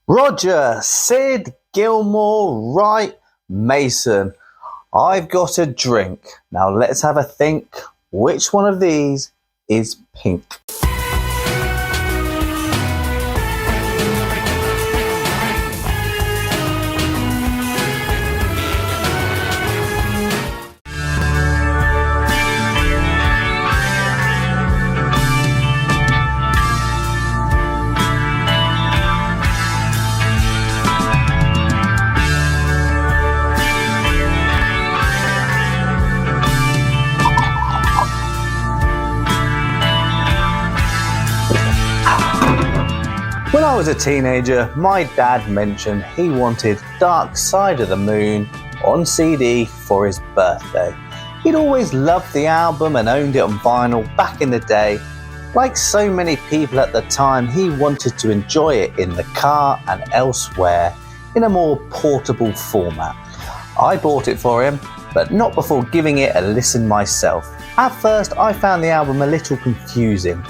Roger, Syd, Gilmour, Wright, Mason. I've got a drink. Now let's have a think. Which one of these is pink? When I was a teenager, my dad mentioned he wanted Dark Side of the Moon on CD for his birthday. He'd always loved the album and owned it on vinyl back in the day. Like so many people at the time, he wanted to enjoy it in the car and elsewhere in a more portable format. I bought it for him, but not before giving it a listen myself. At first, I found the album a little confusing,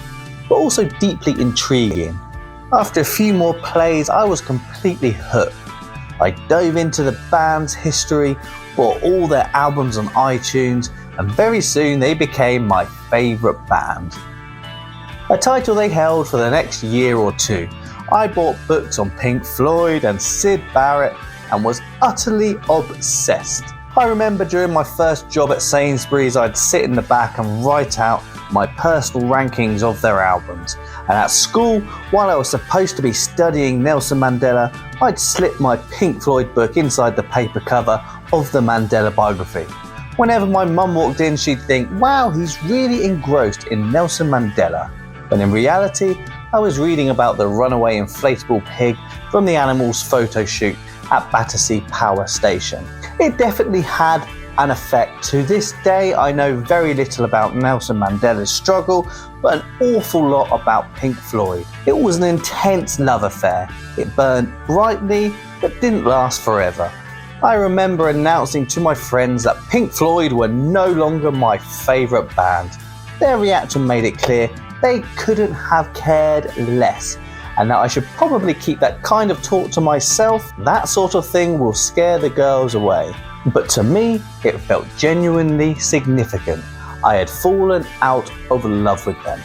but also deeply intriguing. After a few more plays, I was completely hooked. I dove into the band's history, bought all their albums on iTunes, and very soon they became my favourite band. A title they held for the next year or two. I bought books on Pink Floyd and Syd Barrett and was utterly obsessed. I remember during my first job at Sainsbury's, I'd sit in the back and write out my personal rankings of their albums. And at school, while I was supposed to be studying Nelson Mandela, I'd slip my Pink Floyd book inside the paper cover of the Mandela biography. Whenever my mum walked in, she'd think, wow, he's really engrossed in Nelson Mandela. When in reality, I was reading about the runaway inflatable pig from the Animals photo shoot at Battersea Power Station. It definitely had an effect. To this day, I know very little about Nelson Mandela's struggle, but an awful lot about Pink Floyd. It was an intense love affair. It burned brightly, but didn't last forever. I remember announcing to my friends that Pink Floyd were no longer my favourite band. Their reaction made it clear they couldn't have cared less, and that I should probably keep that kind of talk to myself. That sort of thing will scare the girls away. But to me, it felt genuinely significant. I had fallen out of love with them.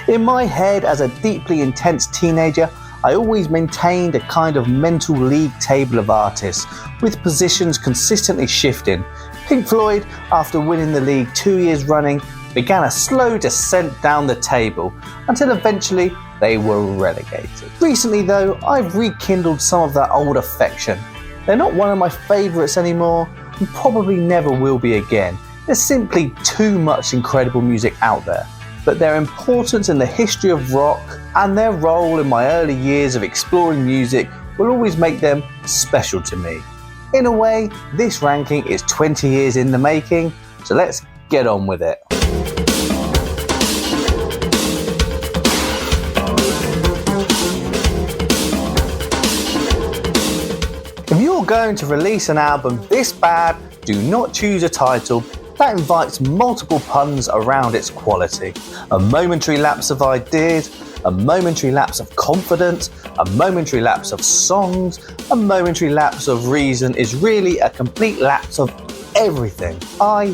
In my head, as a deeply intense teenager, I always maintained a kind of mental league table of artists, with positions consistently shifting. Pink Floyd, after winning the league 2 years running, began a slow descent down the table, until eventually they were relegated. Recently though, I've rekindled some of that old affection. They're not one of my favourites anymore, and probably never will be again. There's simply too much incredible music out there. But their importance in the history of rock and their role in my early years of exploring music will always make them special to me. In a way, this ranking is 20 years in the making, so let's get on with it. If you're going to release an album this bad, do not choose a title that invites multiple puns around its quality. A momentary lapse of ideas, a momentary lapse of confidence, a momentary lapse of songs, a momentary lapse of reason is really a complete lapse of everything. I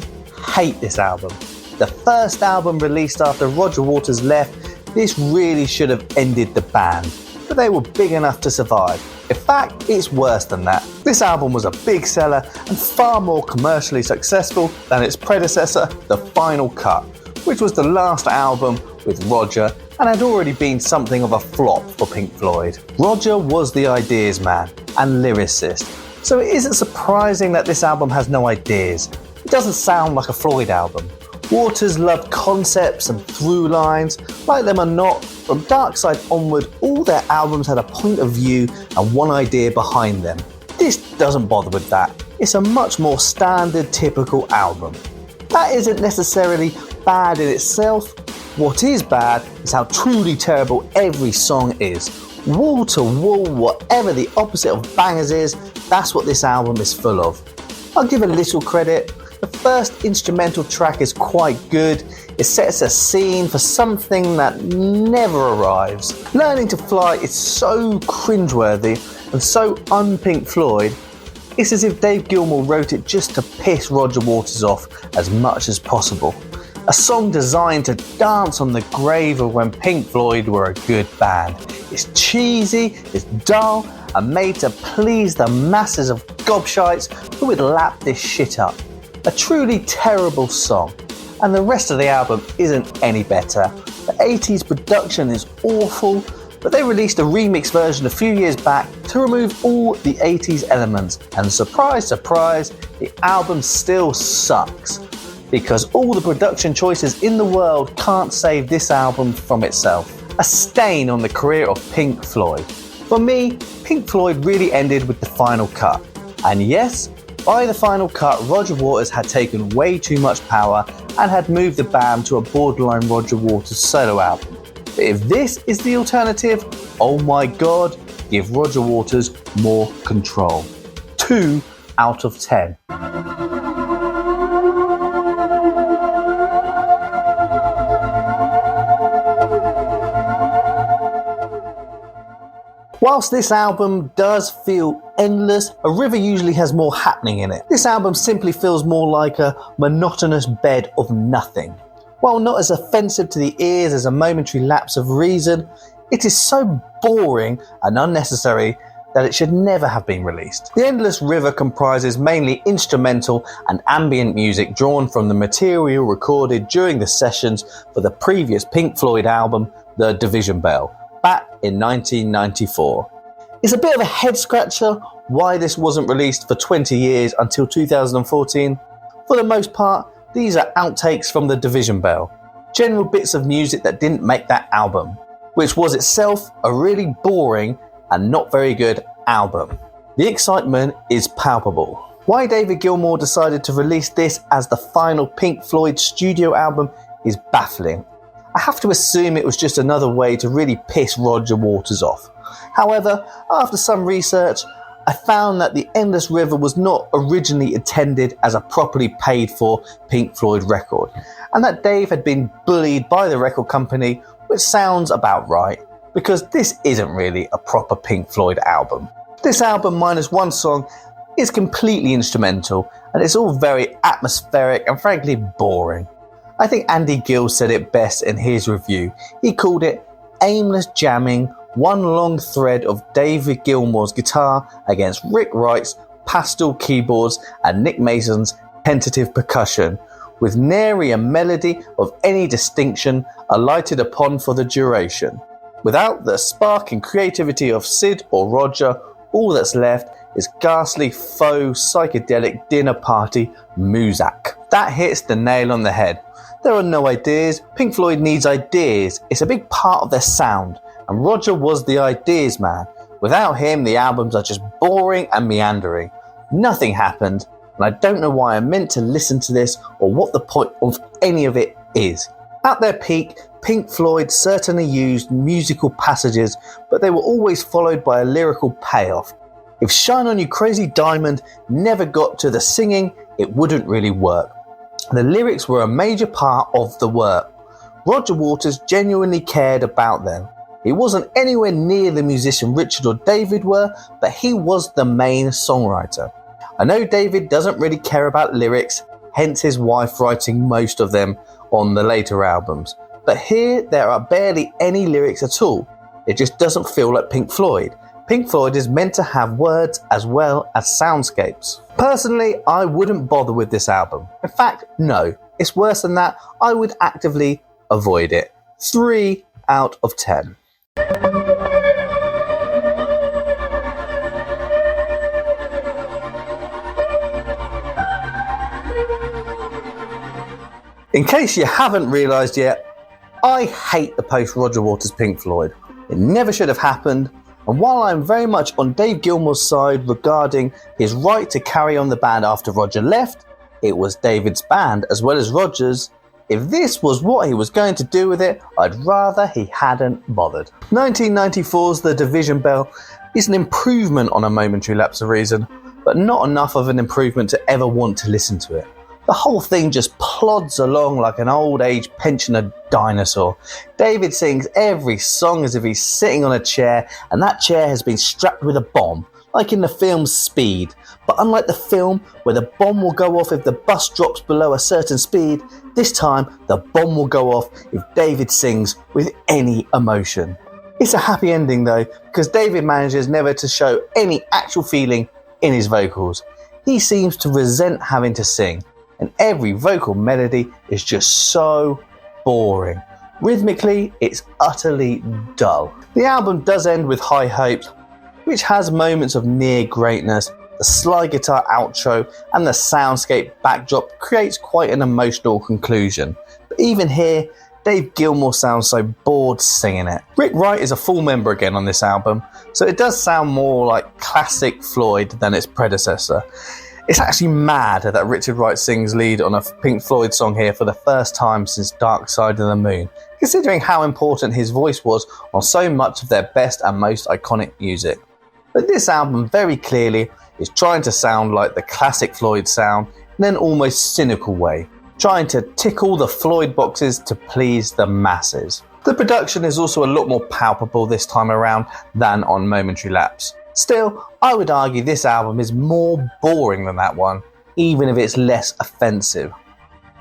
hate this album. The first album released after Roger Waters left, this really should have ended the band, but they were big enough to survive. In fact, it's worse than that. This album was a big seller and far more commercially successful than its predecessor, The Final Cut, which was the last album with Roger and had already been something of a flop for Pink Floyd. Roger was the ideas man and lyricist, so it isn't surprising that this album has no ideas. It doesn't sound like a Floyd album. Waters loved concepts and through lines. Like them or not, from Dark Side onward, all their albums had a point of view and one idea behind them. This doesn't bother with that. It's a much more standard, typical album. That isn't necessarily bad in itself. What is bad is how truly terrible every song is. Wall to wall, whatever the opposite of bangers is, that's what this album is full of. I'll give a little credit. The first instrumental track is quite good. It sets a scene for something that never arrives. Learning to Fly is so cringeworthy and so un-Pink Floyd. It's as if Dave Gilmour wrote it just to piss Roger Waters off as much as possible. A song designed to dance on the grave of when Pink Floyd were a good band. It's cheesy, it's dull, and made to please the masses of gobshites who would lap this shit up. A truly terrible song, and the rest of the album isn't any better. The 80s production is awful, but they released a remix version a few years back to remove all the 80s elements, and surprise, surprise, the album still sucks. Because all the production choices in the world can't save this album from itself. A stain on the career of Pink Floyd. For me, Pink Floyd really ended with the final cut. And yes, by the final cut, Roger Waters had taken way too much power and had moved the band to a borderline Roger Waters solo album. But if this is the alternative, oh my god, give Roger Waters more control. 2 out of 10. Whilst this album does feel endless, a river usually has more happening in it. This album simply feels more like a monotonous bed of nothing. While not as offensive to the ears as a momentary lapse of reason, it is so boring and unnecessary that it should never have been released. The Endless River comprises mainly instrumental and ambient music drawn from the material recorded during the sessions for the previous Pink Floyd album, The Division Bell, back in 1994. It's a bit of a head scratcher why this wasn't released for 20 years until 2014. For the most part, these are outtakes from The Division Bell, general bits of music that didn't make that album, which was itself a really boring and not very good album. The excitement is palpable. Why David Gilmour decided to release this as the final Pink Floyd studio album is baffling. I have to assume it was just another way to really piss Roger Waters off. However, after some research, I found that The Endless River was not originally intended as a properly paid for Pink Floyd record, and that Dave had been bullied by the record company, which sounds about right, because this isn't really a proper Pink Floyd album. This album, minus one song, is completely instrumental, and it's all very atmospheric and frankly boring. I think Andy Gill said it best in his review. He called it aimless jamming, one long thread of David Gilmour's guitar against Rick Wright's pastel keyboards and Nick Mason's tentative percussion, with nary a melody of any distinction alighted upon for the duration. Without the spark and creativity of Syd or Roger, all that's left is ghastly faux psychedelic dinner party muzak. That hits the nail on the head. There are no ideas. Pink Floyd needs ideas. It's a big part of their sound, and Roger was the ideas man. Without him, the albums are just boring and meandering. Nothing happened, and I don't know why I'm meant to listen to this or what the point of any of it is. At their peak, Pink Floyd certainly used musical passages, but they were always followed by a lyrical payoff. If Shine On You Crazy Diamond never got to the singing, it wouldn't really work. The lyrics were a major part of the work. Roger Waters genuinely cared about them. He wasn't anywhere near the musician Richard or David were, but he was the main songwriter. I know David doesn't really care about lyrics, hence his wife writing most of them on the later albums. But here there are barely any lyrics at all. It just doesn't feel like Pink Floyd. Pink Floyd is meant to have words as well as soundscapes. Personally, I wouldn't bother with this album. In fact, no, it's worse than that. I would actively avoid it. 3 out of 10. In case you haven't realised yet, I hate the post-Roger Waters Pink Floyd. It never should have happened. And while I'm very much on Dave Gilmour's side regarding his right to carry on the band after Roger left, it was David's band as well as Roger's. If this was what he was going to do with it, I'd rather he hadn't bothered. 1994's The Division Bell is an improvement on a momentary lapse of reason, but not enough of an improvement to ever want to listen to it. The whole thing just plods along like an old age pensioner dinosaur. David sings every song as if he's sitting on a chair, and that chair has been strapped with a bomb, like in the film Speed. But unlike the film, where the bomb will go off if the bus drops below a certain speed, this time the bomb will go off if David sings with any emotion. It's a happy ending though, because David manages never to show any actual feeling in his vocals. He seems to resent having to sing, and every vocal melody is just so boring. Rhythmically, it's utterly dull. The album does end with High Hopes, which has moments of near greatness. The slide guitar outro and the soundscape backdrop creates quite an emotional conclusion. But even here, Dave Gilmour sounds so bored singing it. Wright is a full member again on this album, so it does sound more like classic Floyd than its predecessor. It's actually mad that Richard Wright sings lead on a Pink Floyd song here for the first time since Dark Side of the Moon, considering how important his voice was on so much of their best and most iconic music. But this album very clearly is trying to sound like the classic Floyd sound in an almost cynical way, trying to tick all the Floyd boxes to please the masses. The production is also a lot more palpable this time around than on Momentary Lapse. Still, I would argue this album is more boring than that one, even if it's less offensive.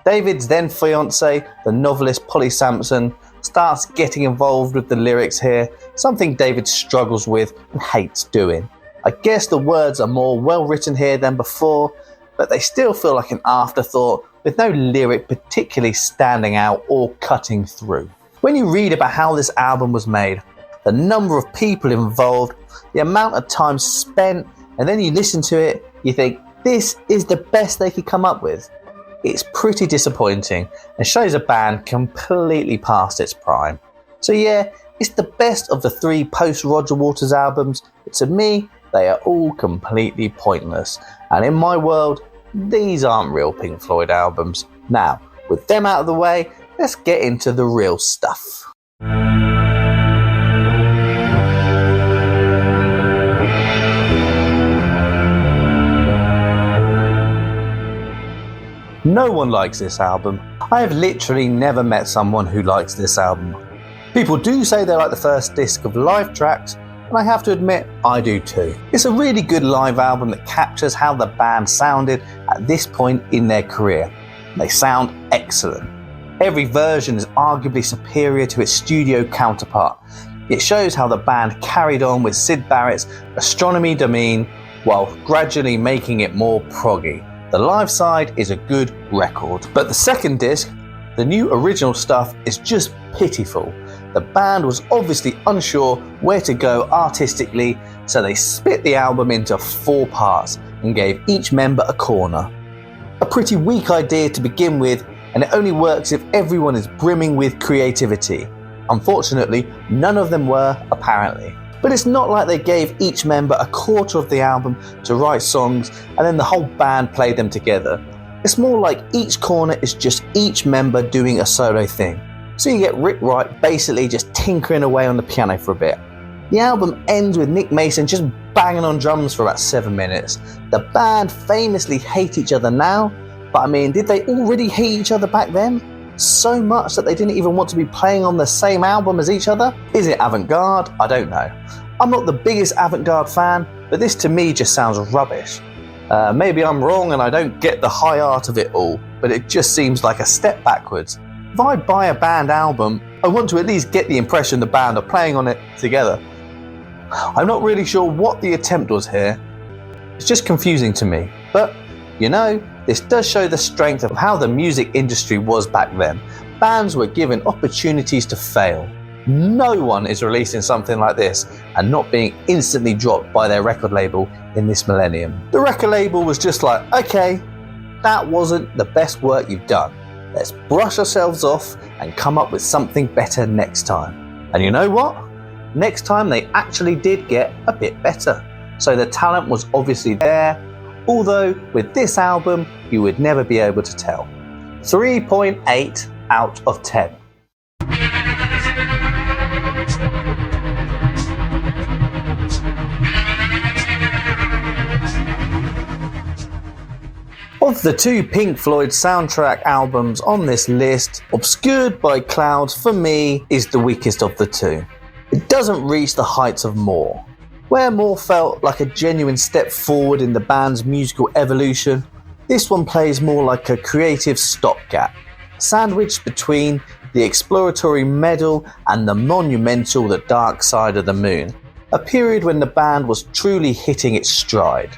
David's then fiancée, the novelist Polly Sampson, starts getting involved with the lyrics here, something David struggles with and hates doing. I guess the words are more well written here than before, but they still feel like an afterthought with no lyric particularly standing out or cutting through. When you read about how this album was made, the number of people involved, the amount of time spent, and then you listen to it, you think this is the best they could come up with. It's pretty disappointing and shows a band completely past its prime. So yeah, it's the best of the three post-Roger Waters albums, but to me, they are all completely pointless. And in my world, these aren't real Pink Floyd albums. Now, with them out of the way, let's get into the real stuff. No one likes this album. I have literally never met someone who likes this album. People do say they like the first disc of live tracks, and I have to admit, I do too. It's a really good live album that captures how the band sounded at this point in their career. They sound excellent. Every version is arguably superior to its studio counterpart. It shows how the band carried on with Syd Barrett's Astronomy Domain while gradually making it more proggy. The live side is a good record, but the second disc, the new original stuff, is just pitiful. The band was obviously unsure where to go artistically, so they split the album into 4 parts and gave each member a corner. A pretty weak idea to begin with, and it only works if everyone is brimming with creativity. Unfortunately, none of them were, apparently. But it's not like they gave each member a quarter of the album to write songs and then the whole band played them together. It's more like each corner is just each member doing a solo thing. So you get Rick Wright basically just tinkering away on the piano for a bit. The album ends with Nick Mason just banging on drums for about 7 minutes. The band famously hate each other now, but I mean, did they already hate each other back then? So much that they didn't even want to be playing on the same album as each other? Is it avant-garde? I don't know. I'm not the biggest avant-garde fan, but this to me just sounds rubbish. Maybe I'm wrong and I don't get the high art of it all, but it just seems like a step backwards. If I buy a band album, I want to at least get the impression the band are playing on it together. I'm not really sure what the attempt was here. It's just confusing to me. But, you know, this does show the strength of how the music industry was back then. Bands were given opportunities to fail. No one is releasing something like this and not being instantly dropped by their record label in this millennium. The record label was just like, okay, that wasn't the best work you've done. Let's brush ourselves off and come up with something better next time. And you know what? Next time they actually did get a bit better. So the talent was obviously there, although with this album you would never be able to tell. 3.8 out of 10. Of the two Pink Floyd soundtrack albums on this list, Obscured by Clouds for me is the weakest of the two. It doesn't reach the heights of More. Where More felt like a genuine step forward in the band's musical evolution, this one plays more like a creative stopgap, sandwiched between the exploratory Meddle and the monumental The Dark Side of the Moon, a period when the band was truly hitting its stride.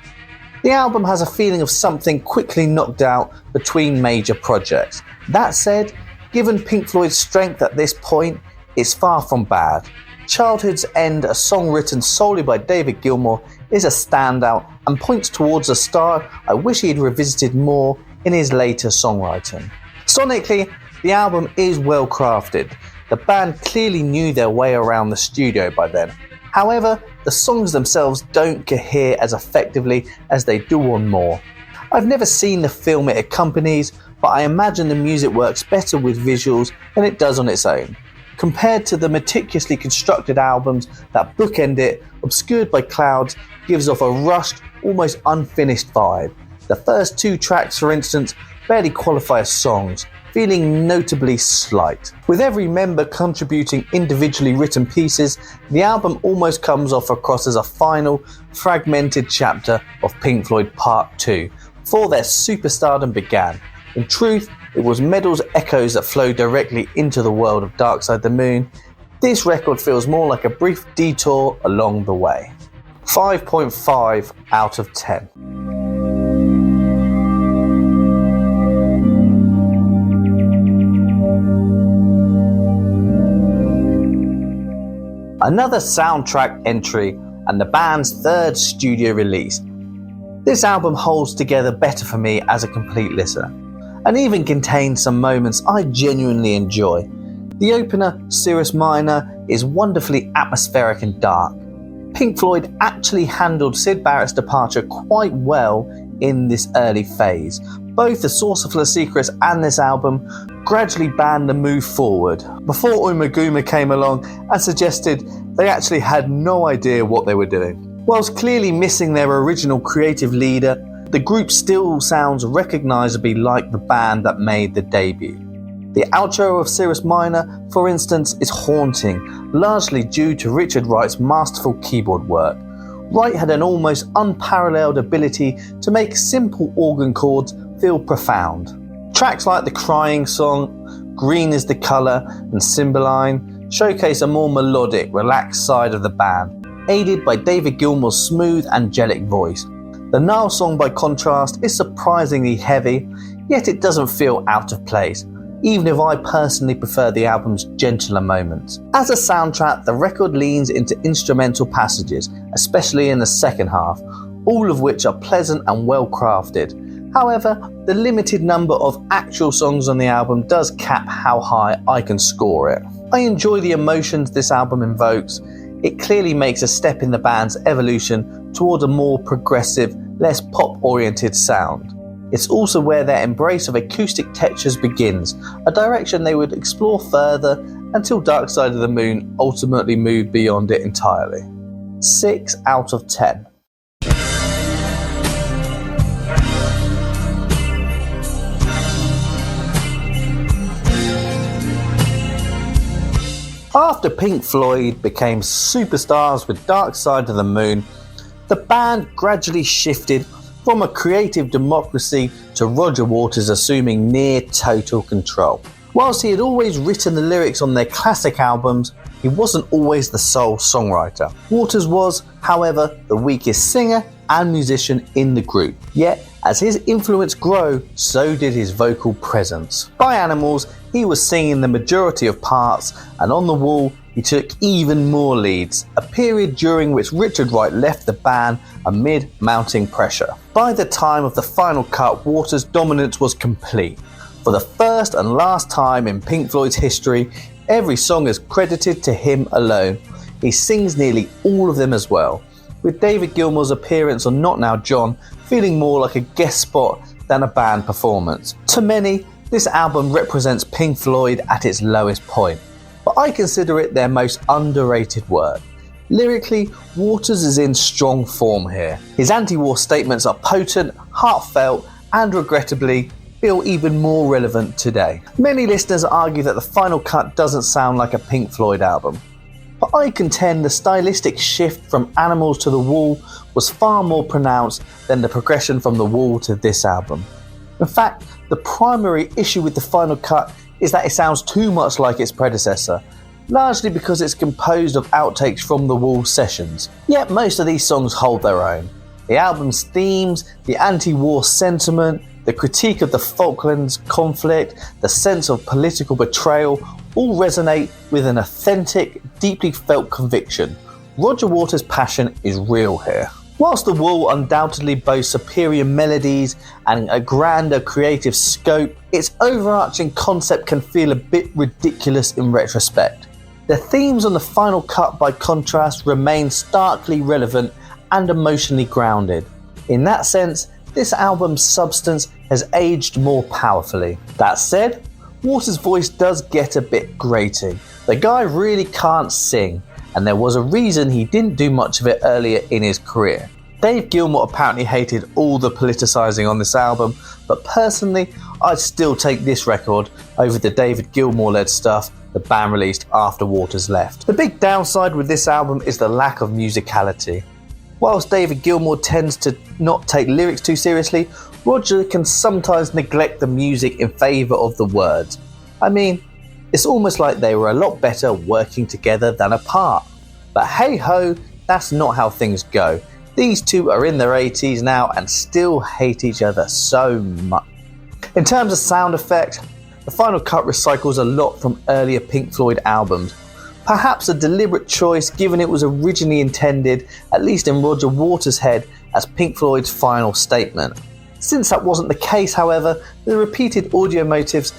The album has a feeling of something quickly knocked out between major projects. That said, given Pink Floyd's strength at this point, it's far from bad. Childhood's End, a song written solely by David Gilmour, is a standout and points towards a style I wish he'd revisited more in his later songwriting. Sonically, the album is well crafted. The band clearly knew their way around the studio by then. However, the songs themselves don't cohere as effectively as they do on More. I've never seen the film it accompanies, but I imagine the music works better with visuals than it does on its own. Compared to the meticulously constructed albums that bookend it, Obscured by Clouds gives off a rushed, almost unfinished vibe. The first two tracks, for instance, barely qualify as songs, feeling notably slight. With every member contributing individually written pieces, the album almost comes off across as a final, fragmented chapter of Pink Floyd Part 2, before their superstardom began. In truth, it was Meddle's echoes that flowed directly into the world of Dark Side of the Moon. This record feels more like a brief detour along the way. 5.5 out of 10. Another soundtrack entry and the band's third studio release. This album holds together better for me as a complete listener, and even contains some moments I genuinely enjoy. The opener, Cirrus Minor, is wonderfully atmospheric and dark. Pink Floyd actually handled Syd Barrett's departure quite well in this early phase. Both the Saucerful of Secrets and this album gradually banned the move forward, before Ummagumma came along and suggested they actually had no idea what they were doing. Whilst clearly missing their original creative leader, the group still sounds recognisably like the band that made the debut. The outro of Cirrus Minor, for instance, is haunting, largely due to Richard Wright's masterful keyboard work. Wright had an almost unparalleled ability to make simple organ chords feel profound. Tracks like The Crying Song, Green is the Colour and Cymbeline showcase a more melodic, relaxed side of the band, aided by David Gilmour's smooth, angelic voice. The Nile song, by contrast, is surprisingly heavy, yet it doesn't feel out of place, even if I personally prefer the album's gentler moments. As a soundtrack, the record leans into instrumental passages, especially in the second half, all of which are pleasant and well crafted. However, the limited number of actual songs on the album does cap how high I can score it. I enjoy the emotions this album invokes. It clearly makes a step in the band's evolution toward a more progressive, less pop-oriented sound. It's also where their embrace of acoustic textures begins, a direction they would explore further until Dark Side of the Moon ultimately moved beyond it entirely. 6 out of 10. After Pink Floyd became superstars with Dark Side of the Moon, the band gradually shifted from a creative democracy to Roger Waters assuming near total control. Whilst he had always written the lyrics on their classic albums, he wasn't always the sole songwriter. Waters was, however, the weakest singer and musician in the group. Yet, as his influence grew, so did his vocal presence. By Animals, he was singing the majority of parts, and on The Wall, he took even more leads, a period during which Richard Wright left the band amid mounting pressure. By the time of the final cut, Waters' dominance was complete. For the first and last time in Pink Floyd's history, every song is credited to him alone. He sings nearly all of them as well, with David Gilmour's appearance on Not Now John feeling more like a guest spot than a band performance. To many, this album represents Pink Floyd at its lowest point, but I consider it their most underrated work. Lyrically, Waters is in strong form here. His anti-war statements are potent, heartfelt, and regrettably feel even more relevant today. Many listeners argue that the final cut doesn't sound like a Pink Floyd album, but I contend the stylistic shift from Animals to The Wall was far more pronounced than the progression from The Wall to this album. In fact, the primary issue with the final cut is that it sounds too much like its predecessor, largely because it's composed of outtakes from The Wall sessions. Yet most of these songs hold their own. The album's themes, the anti-war sentiment, the critique of the Falklands conflict, the sense of political betrayal all resonate with an authentic, deeply felt conviction. Roger Waters' passion is real here. Whilst The Wall undoubtedly boasts superior melodies and a grander creative scope, its overarching concept can feel a bit ridiculous in retrospect. The themes on the final cut, by contrast, remain starkly relevant and emotionally grounded. In that sense, this album's substance has aged more powerfully. That said, Waters' voice does get a bit grating. The guy really can't sing, and there was a reason he didn't do much of it earlier in his career. Dave Gilmour apparently hated all the politicising on this album, but personally, I'd still take this record over the David Gilmour-led stuff the band released after Waters left. The big downside with this album is the lack of musicality. Whilst David Gilmour tends to not take lyrics too seriously, Roger can sometimes neglect the music in favour of the words. I mean, it's almost like they were a lot better working together than apart. But hey ho, that's not how things go. These two are in their 80s now and still hate each other so much. In terms of sound effect, the final cut recycles a lot from earlier Pink Floyd albums. Perhaps a deliberate choice, given it was originally intended, at least in Roger Waters' head, as Pink Floyd's final statement. Since that wasn't the case, however, the repeated audio motifs,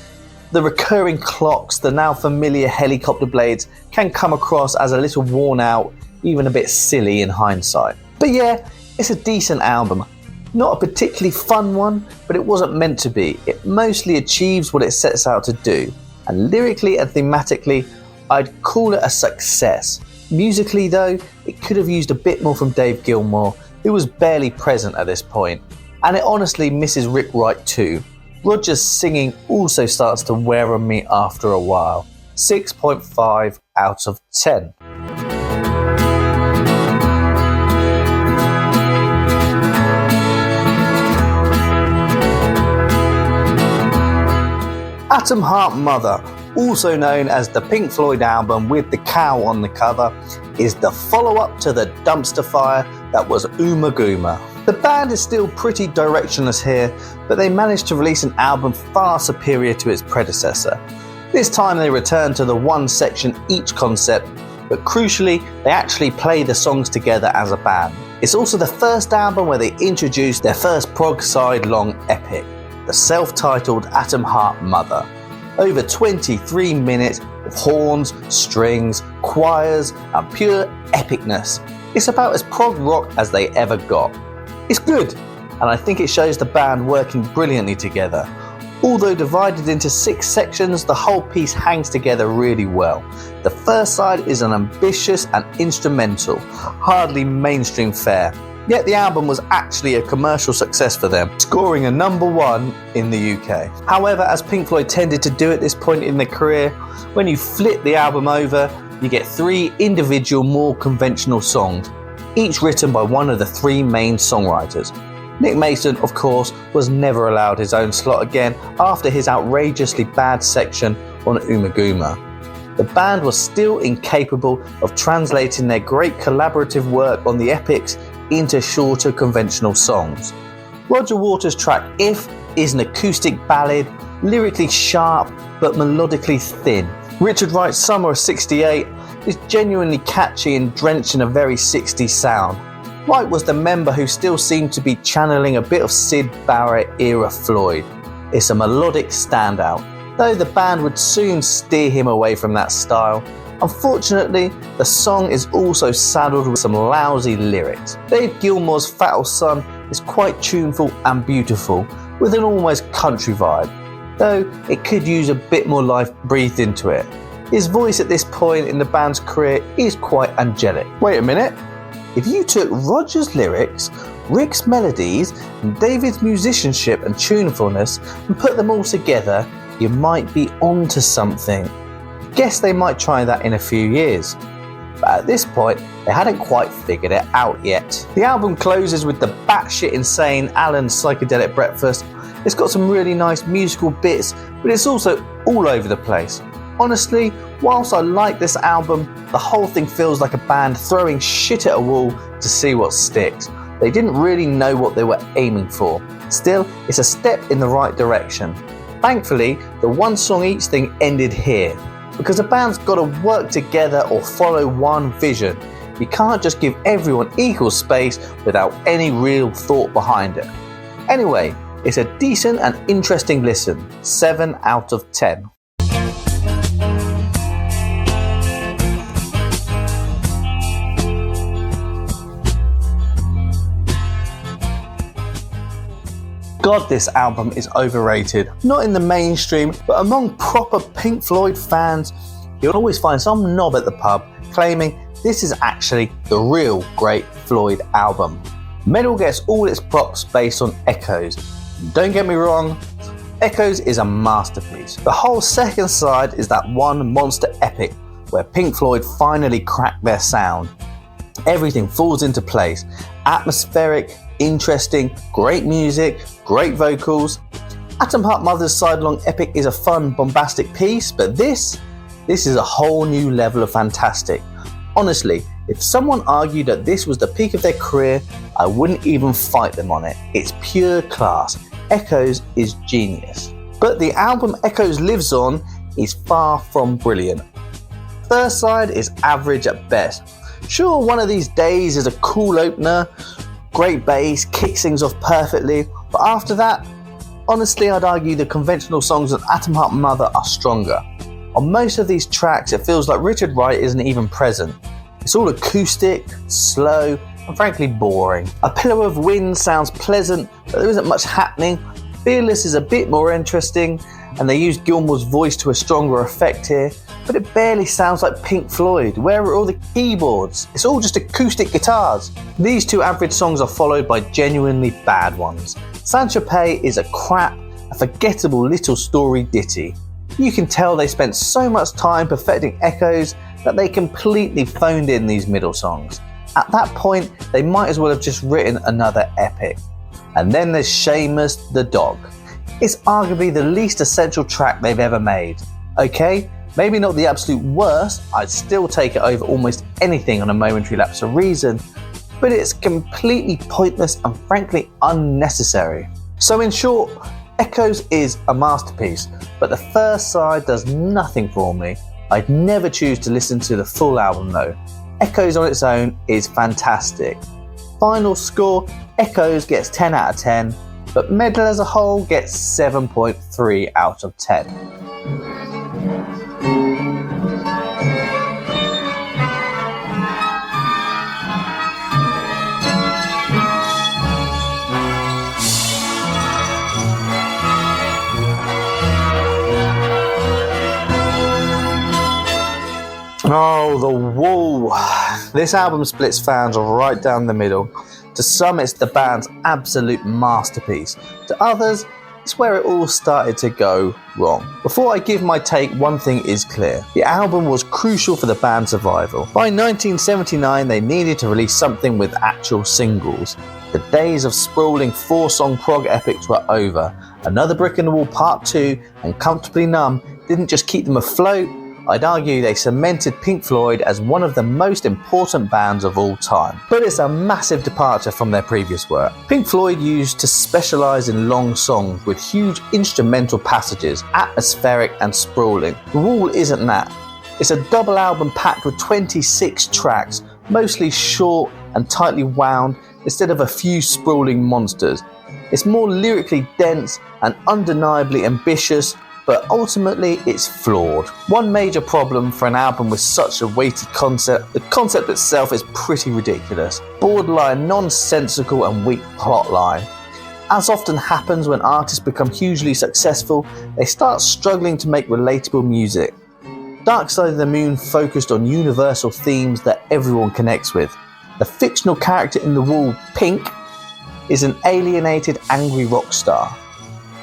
the recurring clocks, the now familiar helicopter blades can come across as a little worn out, even a bit silly in hindsight. But yeah, it's a decent album. Not a particularly fun one, but it wasn't meant to be. It mostly achieves what it sets out to do. And lyrically and thematically, I'd call it a success. Musically though, it could have used a bit more from Dave Gilmour, who was barely present at this point. And it honestly misses Rick Wright too. Roger's singing also starts to wear on me after a while. 6.5 out of 10. Atom Heart Mother, also known as the Pink Floyd album with the cow on the cover, is the follow-up to the dumpster fire that was Ummagumma. The band is still pretty directionless here, but they managed to release an album far superior to its predecessor. This time they returned to the one section each concept, but crucially they actually play the songs together as a band. It's also the first album where they introduced their first prog side-long epic, the self-titled Atom Heart Mother. Over 23 minutes of horns, strings, choirs and pure epicness. It's about as prog rock as they ever got. It's good, and I think it shows the band working brilliantly together. Although divided into 6 sections, the whole piece hangs together really well. The first side is an ambitious and instrumental, hardly mainstream fare. Yet the album was actually a commercial success for them, scoring a #1 in the UK. However, as Pink Floyd tended to do at this point in their career, when you flip the album over, you get 3 individual, more conventional songs, each written by one of the 3 main songwriters. Nick Mason, of course, was never allowed his own slot again after his outrageously bad section on Ummagumma. The band was still incapable of translating their great collaborative work on the epics into shorter conventional songs. Roger Waters' track If is an acoustic ballad, lyrically sharp but melodically thin. Richard Wright's Summer of '68 is genuinely catchy and drenched in a very 60s sound. Wright was the member who still seemed to be channeling a bit of Syd Barrett era Floyd. It's a melodic standout, though the band would soon steer him away from that style. Unfortunately, the song is also saddled with some lousy lyrics. Dave Gilmour's Fatal Son is quite tuneful and beautiful, with an almost country vibe, though it could use a bit more life breathed into it. His voice at this point in the band's career is quite angelic. Wait a minute, if you took Roger's lyrics, Rick's melodies and David's musicianship and tunefulness and put them all together, you might be onto something. Guess they might try that in a few years. But at this point, they hadn't quite figured it out yet. The album closes with the batshit insane Alan's Psychedelic Breakfast. It's got some really nice musical bits, but it's also all over the place. Honestly, whilst I like this album, the whole thing feels like a band throwing shit at a wall to see what sticks. They didn't really know what they were aiming for. Still, it's a step in the right direction. Thankfully, the one song each thing ended here, because a band's got to work together or follow one vision. You can't just give everyone equal space without any real thought behind it. Anyway, it's a decent and interesting listen. 7 out of 10. God, this album is overrated. Not in the mainstream, but among proper Pink Floyd fans, you'll always find some knob at the pub claiming this is actually the real great Floyd album. Metal gets all its props based on Echoes. Don't get me wrong, Echoes is a masterpiece. The whole second side is that one monster epic where Pink Floyd finally cracked their sound. Everything falls into place. Atmospheric, interesting, great music, great vocals. Atom Heart Mother's sidelong epic is a fun, bombastic piece, but this is a whole new level of fantastic. Honestly, if someone argued that this was the peak of their career, I wouldn't even fight them on it. It's pure class. Echoes is genius. But the album Echoes lives on is far from brilliant. First side is average at best. Sure, One of These Days is a cool opener, great bass, kicks things off perfectly, but after that, honestly I'd argue the conventional songs on Atom Heart Mother are stronger. On most of these tracks it feels like Richard Wright isn't even present. It's all acoustic, slow, and frankly boring. A Pillow of Wind sounds pleasant, but there isn't much happening. Fearless is a bit more interesting, and they use Gilmour's voice to a stronger effect here, but it barely sounds like Pink Floyd. Where are all the keyboards? It's all just acoustic guitars. These two average songs are followed by genuinely bad ones. Saint-Tropez is a crap, a forgettable little story ditty. You can tell they spent so much time perfecting Echoes that they completely phoned in these middle songs. At that point, they might as well have just written another epic. And then there's Seamus the Dog. It's arguably the least essential track they've ever made. Okay, maybe not the absolute worst, I'd still take it over almost anything on a Momentary Lapse of Reason, but it's completely pointless and frankly unnecessary. So in short, Echoes is a masterpiece, but the first side does nothing for me. I'd never choose to listen to the full album though. Echoes on its own is fantastic. Final score, Echoes gets 10 out of 10, but Meddle as a whole gets 7.3 out of 10. Oh, The Wall. This album splits fans right down the middle. To some, it's the band's absolute masterpiece. To others, it's where it all started to go wrong. Before I give my take, one thing is clear. The album was crucial for the band's survival. By 1979, they needed to release something with actual singles. The days of sprawling 4-song prog epics were over. Another Brick in the Wall Part 2 and Comfortably Numb didn't just keep them afloat, I'd argue they cemented Pink Floyd as one of the most important bands of all time. But it's a massive departure from their previous work. Pink Floyd used to specialise in long songs with huge instrumental passages, atmospheric and sprawling. The Wall isn't that. It's a double album packed with 26 tracks, mostly short and tightly wound instead of a few sprawling monsters. It's more lyrically dense and undeniably ambitious, but ultimately it's flawed. One major problem for an album with such a weighty concept, the concept itself is pretty ridiculous, borderline nonsensical and weak plotline. As often happens when artists become hugely successful, they start struggling to make relatable music. Dark Side of the Moon focused on universal themes that everyone connects with. The fictional character in The Wall, Pink, is an alienated, angry rock star.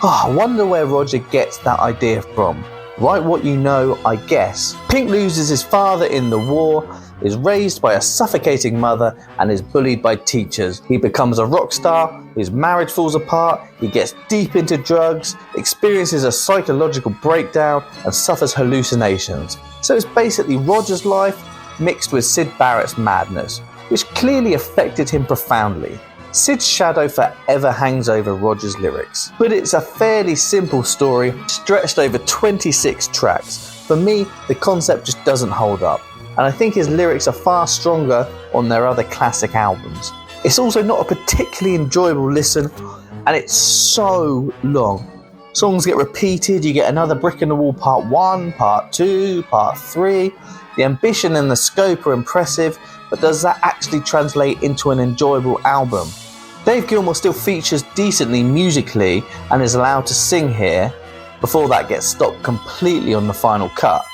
I wonder where Roger gets that idea from. Write what you know, I guess. Pink loses his father in the war, is raised by a suffocating mother, and is bullied by teachers. He becomes a rock star, his marriage falls apart, he gets deep into drugs, experiences a psychological breakdown, and suffers hallucinations. So it's basically Roger's life mixed with Syd Barrett's madness, which clearly affected him profoundly. Syd's shadow forever hangs over Roger's lyrics, but it's a fairly simple story stretched over 26 tracks. For me, the concept just doesn't hold up, and I think his lyrics are far stronger on their other classic albums. It's also not a particularly enjoyable listen, and it's so long. Songs get repeated, you get another Brick in the Wall Part 1, Part 2, Part 3. The ambition and the scope are impressive, but does that actually translate into an enjoyable album? Dave Gilmour still features decently musically and is allowed to sing here before that gets stopped completely on the final cut.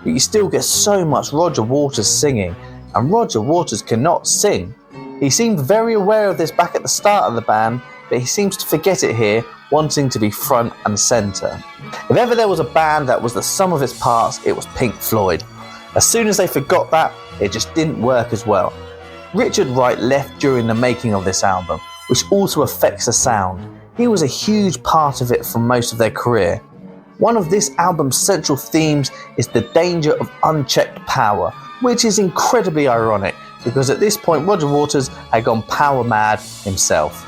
But you still get so much Roger Waters singing, and Roger Waters cannot sing. He seemed very aware of this back at the start of the band, but he seems to forget it here, wanting to be front and centre. If ever there was a band that was the sum of its parts, it was Pink Floyd. As soon as they forgot that, it just didn't work as well. Richard Wright left during the making of this album, which also affects the sound. He was a huge part of it for most of their career. One of this album's central themes is the danger of unchecked power, which is incredibly ironic because at this point Roger Waters had gone power mad himself.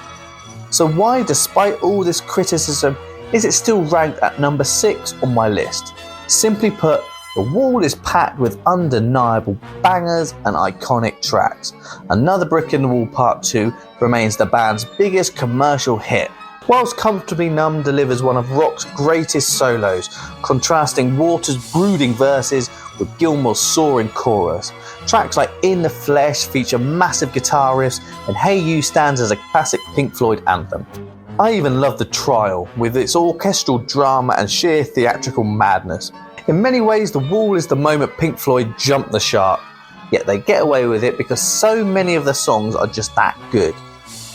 So why, despite all this criticism, is it still ranked at number 6 on my list? Simply put, the wall is packed with undeniable bangers and iconic tracks. Another Brick in the Wall Part 2 remains the band's biggest commercial hit, whilst Comfortably Numb delivers one of rock's greatest solos, contrasting Waters' brooding verses with Gilmour's soaring chorus. Tracks like In the Flesh feature massive guitar riffs, and Hey You stands as a classic Pink Floyd anthem. I even love The Trial, with its orchestral drama and sheer theatrical madness. In many ways, The Wall is the moment Pink Floyd jumped the shark, yet they get away with it because so many of the songs are just that good.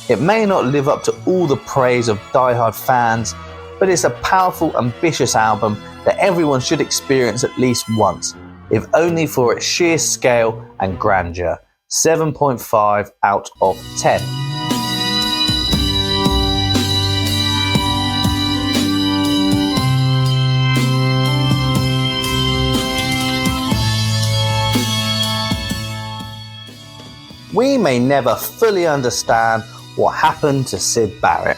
It may not live up to all the praise of die-hard fans, but it's a powerful, ambitious album that everyone should experience at least once, if only for its sheer scale and grandeur. 7.5 out of 10. We may never fully understand what happened to Syd Barrett.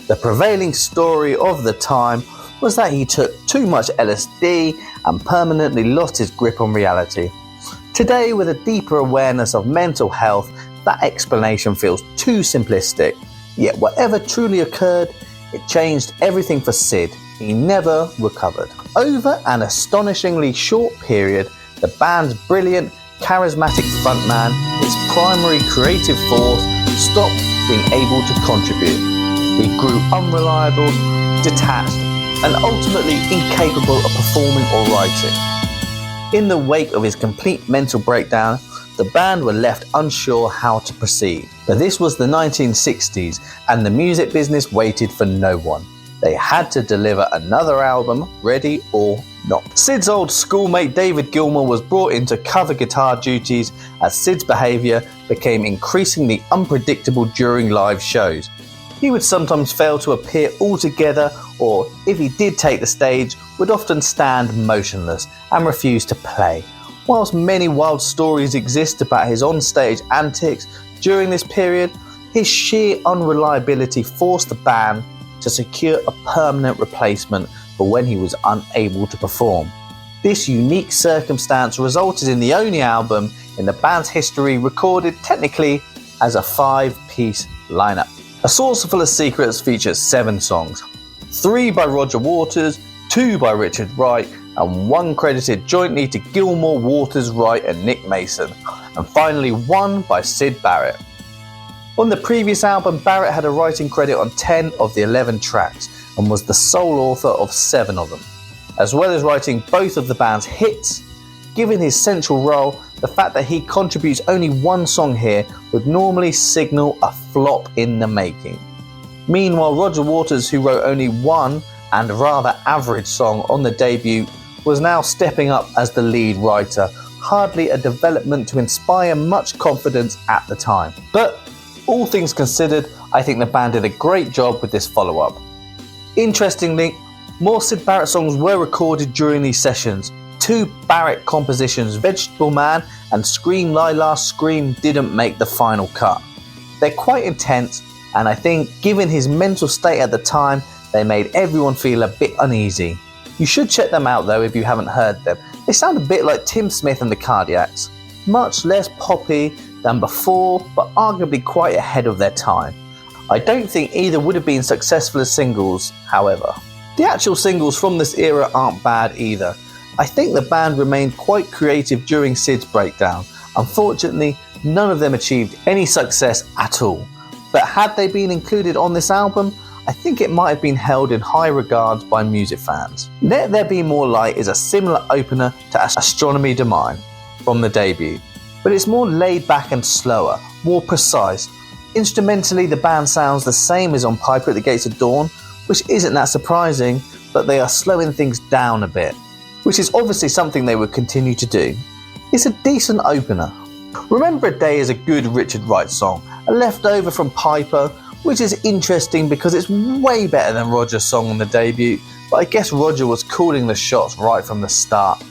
The prevailing story of the time was that he took too much LSD and permanently lost his grip on reality. Today, with a deeper awareness of mental health, that explanation feels too simplistic. Yet whatever truly occurred, it changed everything for Syd. He never recovered. Over an astonishingly short period, the band's brilliant, charismatic frontman, its primary creative force, stopped being able to contribute. He grew unreliable, detached, and ultimately incapable of performing or writing. In the wake of his complete mental breakdown, the band were left unsure how to proceed. But this was the 1960s, and the music business waited for no one. They had to deliver another album, ready or not. Syd's old schoolmate David Gilmour was brought in to cover guitar duties as Syd's behaviour became increasingly unpredictable during live shows. He would sometimes fail to appear altogether, or if he did take the stage, would often stand motionless and refuse to play. Whilst many wild stories exist about his onstage antics during this period, his sheer unreliability forced the band to secure a permanent replacement for when he was unable to perform. This unique circumstance resulted in the only album in the band's history recorded technically as a 5-piece lineup. A Saucerful of Secrets features 7 songs, 3 by Roger Waters, 2 by Richard Wright, and 1 credited jointly to Gilmour, Waters, Wright and Nick Mason, and finally 1 by Syd Barrett. On the previous album, Barrett had a writing credit on 10 of the 11 tracks and was the sole author of 7 of them. As well as writing both of the band's hits, given his central role, the fact that he contributes only one song here would normally signal a flop in the making. Meanwhile, Roger Waters, who wrote only one and rather average song on the debut, was now stepping up as the lead writer, hardly a development to inspire much confidence at the time. But all things considered, I think the band did a great job with this follow-up. Interestingly, more Syd Barrett songs were recorded during these sessions. 2 Barrett compositions, Vegetable Man and Scream Lila Scream, didn't make the final cut. They're quite intense, and I think given his mental state at the time, they made everyone feel a bit uneasy. You should check them out though if you haven't heard them. They sound a bit like Tim Smith and the Cardiacs. Much less poppy than before, but arguably quite ahead of their time. I don't think either would have been successful as singles, however. The actual singles from this era aren't bad either. I think the band remained quite creative during Syd's breakdown. Unfortunately, none of them achieved any success at all. But had they been included on this album, I think it might have been held in high regards by music fans. Let There Be More Light is a similar opener to Astronomy de Mine from the debut, but it's more laid back and slower, more precise. Instrumentally, the band sounds the same as on Piper at the Gates of Dawn, which isn't that surprising, but they are slowing things down a bit, which is obviously something they would continue to do. It's a decent opener. Remember a Day is a good Richard Wright song, a leftover from Piper, which is interesting because it's way better than Roger's song on the debut, but I guess Roger was calling the shots right from the start.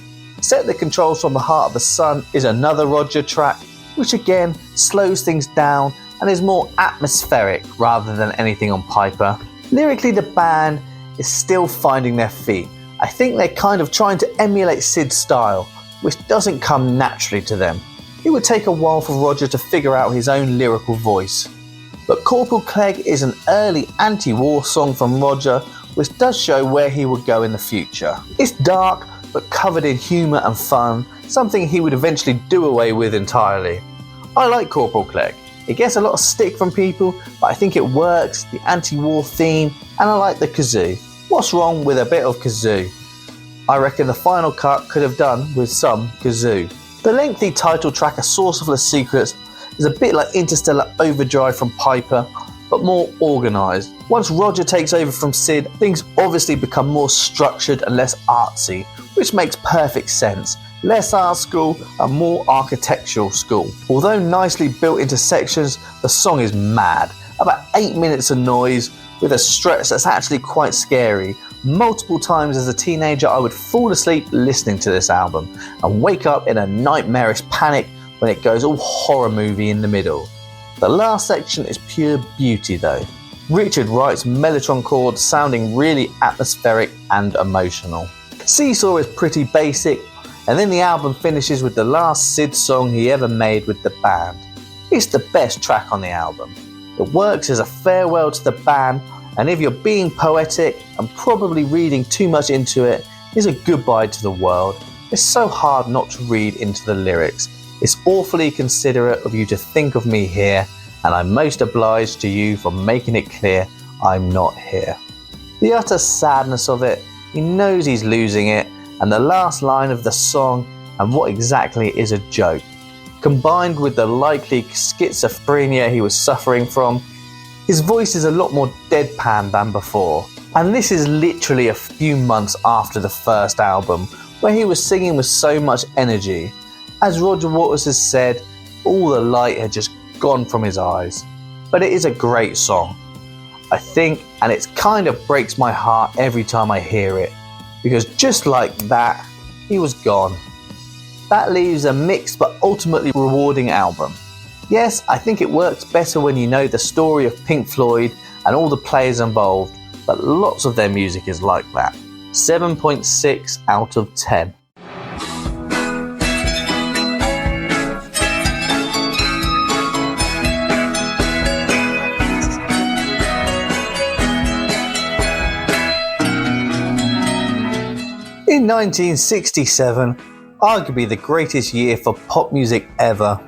Set the Controls from the Heart of the Sun is another Roger track, which again slows things down and is more atmospheric rather than anything on Piper. Lyrically, the band is still finding their feet. I think they're kind of trying to emulate Syd's style, which doesn't come naturally to them. It would take a while for Roger to figure out his own lyrical voice. But Corporal Clegg is an early anti-war song from Roger, which does show where he would go in the future. It's dark, but covered in humour and fun, something he would eventually do away with entirely. I like Corporal Clegg. It gets a lot of stick from people, but I think it works, the anti-war theme, and I like the kazoo. What's wrong with a bit of kazoo? I reckon the final cut could have done with some kazoo. The lengthy title track, A Saucerful of Secrets, is a bit like Interstellar Overdrive from Piper, but more organised. Once Roger takes over from Syd, things obviously become more structured and less artsy, which makes perfect sense. Less art school and more architectural school. Although nicely built into sections, the song is mad. About 8 minutes of noise with a stretch that's actually quite scary. Multiple times as a teenager I would fall asleep listening to this album and wake up in a nightmarish panic when it goes all horror movie in the middle. The last section is pure beauty though. Richard Wright's mellotron chords sounding really atmospheric and emotional. Seesaw is pretty basic, and then the album finishes with the last Syd song he ever made with the band. It's the best track on the album. It works as a farewell to the band, and if you're being poetic and probably reading too much into it, is a goodbye to the world. It's so hard not to read into the lyrics. It's awfully considerate of you to think of me here, and I'm most obliged to you for making it clear I'm not here. The utter sadness of it, he knows he's losing it, and the last line of the song, and what exactly is a joke, combined with the likely schizophrenia he was suffering from, his voice is a lot more deadpan than before. And this is literally a few months after the first album, where he was singing with so much energy. As Roger Waters has said, all the light had just gone from his eyes. But it is a great song, I think, and it kind of breaks my heart every time I hear it, because just like that, he was gone. That leaves a mixed but ultimately rewarding album. Yes, I think it works better when you know the story of Pink Floyd and all the players involved, but lots of their music is like that. 7.6 out of 10. In 1967, arguably the greatest year for pop music ever,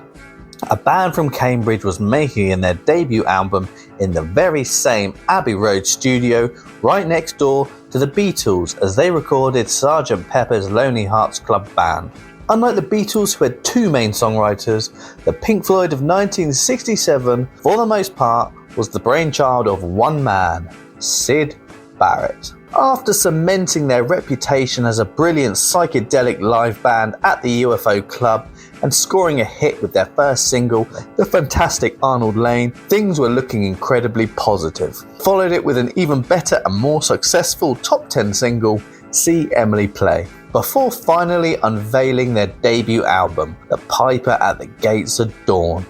a band from Cambridge was making their debut album in the very same Abbey Road studio right next door to the Beatles as they recorded Sgt. Pepper's Lonely Hearts Club Band. Unlike the Beatles, who had two main songwriters, the Pink Floyd of 1967, for the most part, was the brainchild of one man, Syd Barrett. After cementing their reputation as a brilliant psychedelic live band at the UFO Club and scoring a hit with their first single, the fantastic Arnold Lane, things were looking incredibly positive. Followed it with an even better and more successful top 10 single, See Emily Play, before finally unveiling their debut album, The Piper at the Gates of Dawn.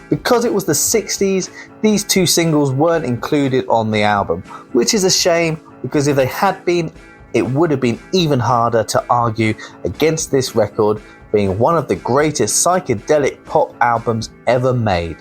Because it was the 60s, these two singles weren't included on the album, which is a shame because if they had been, it would have been even harder to argue against this record being one of the greatest psychedelic pop albums ever made.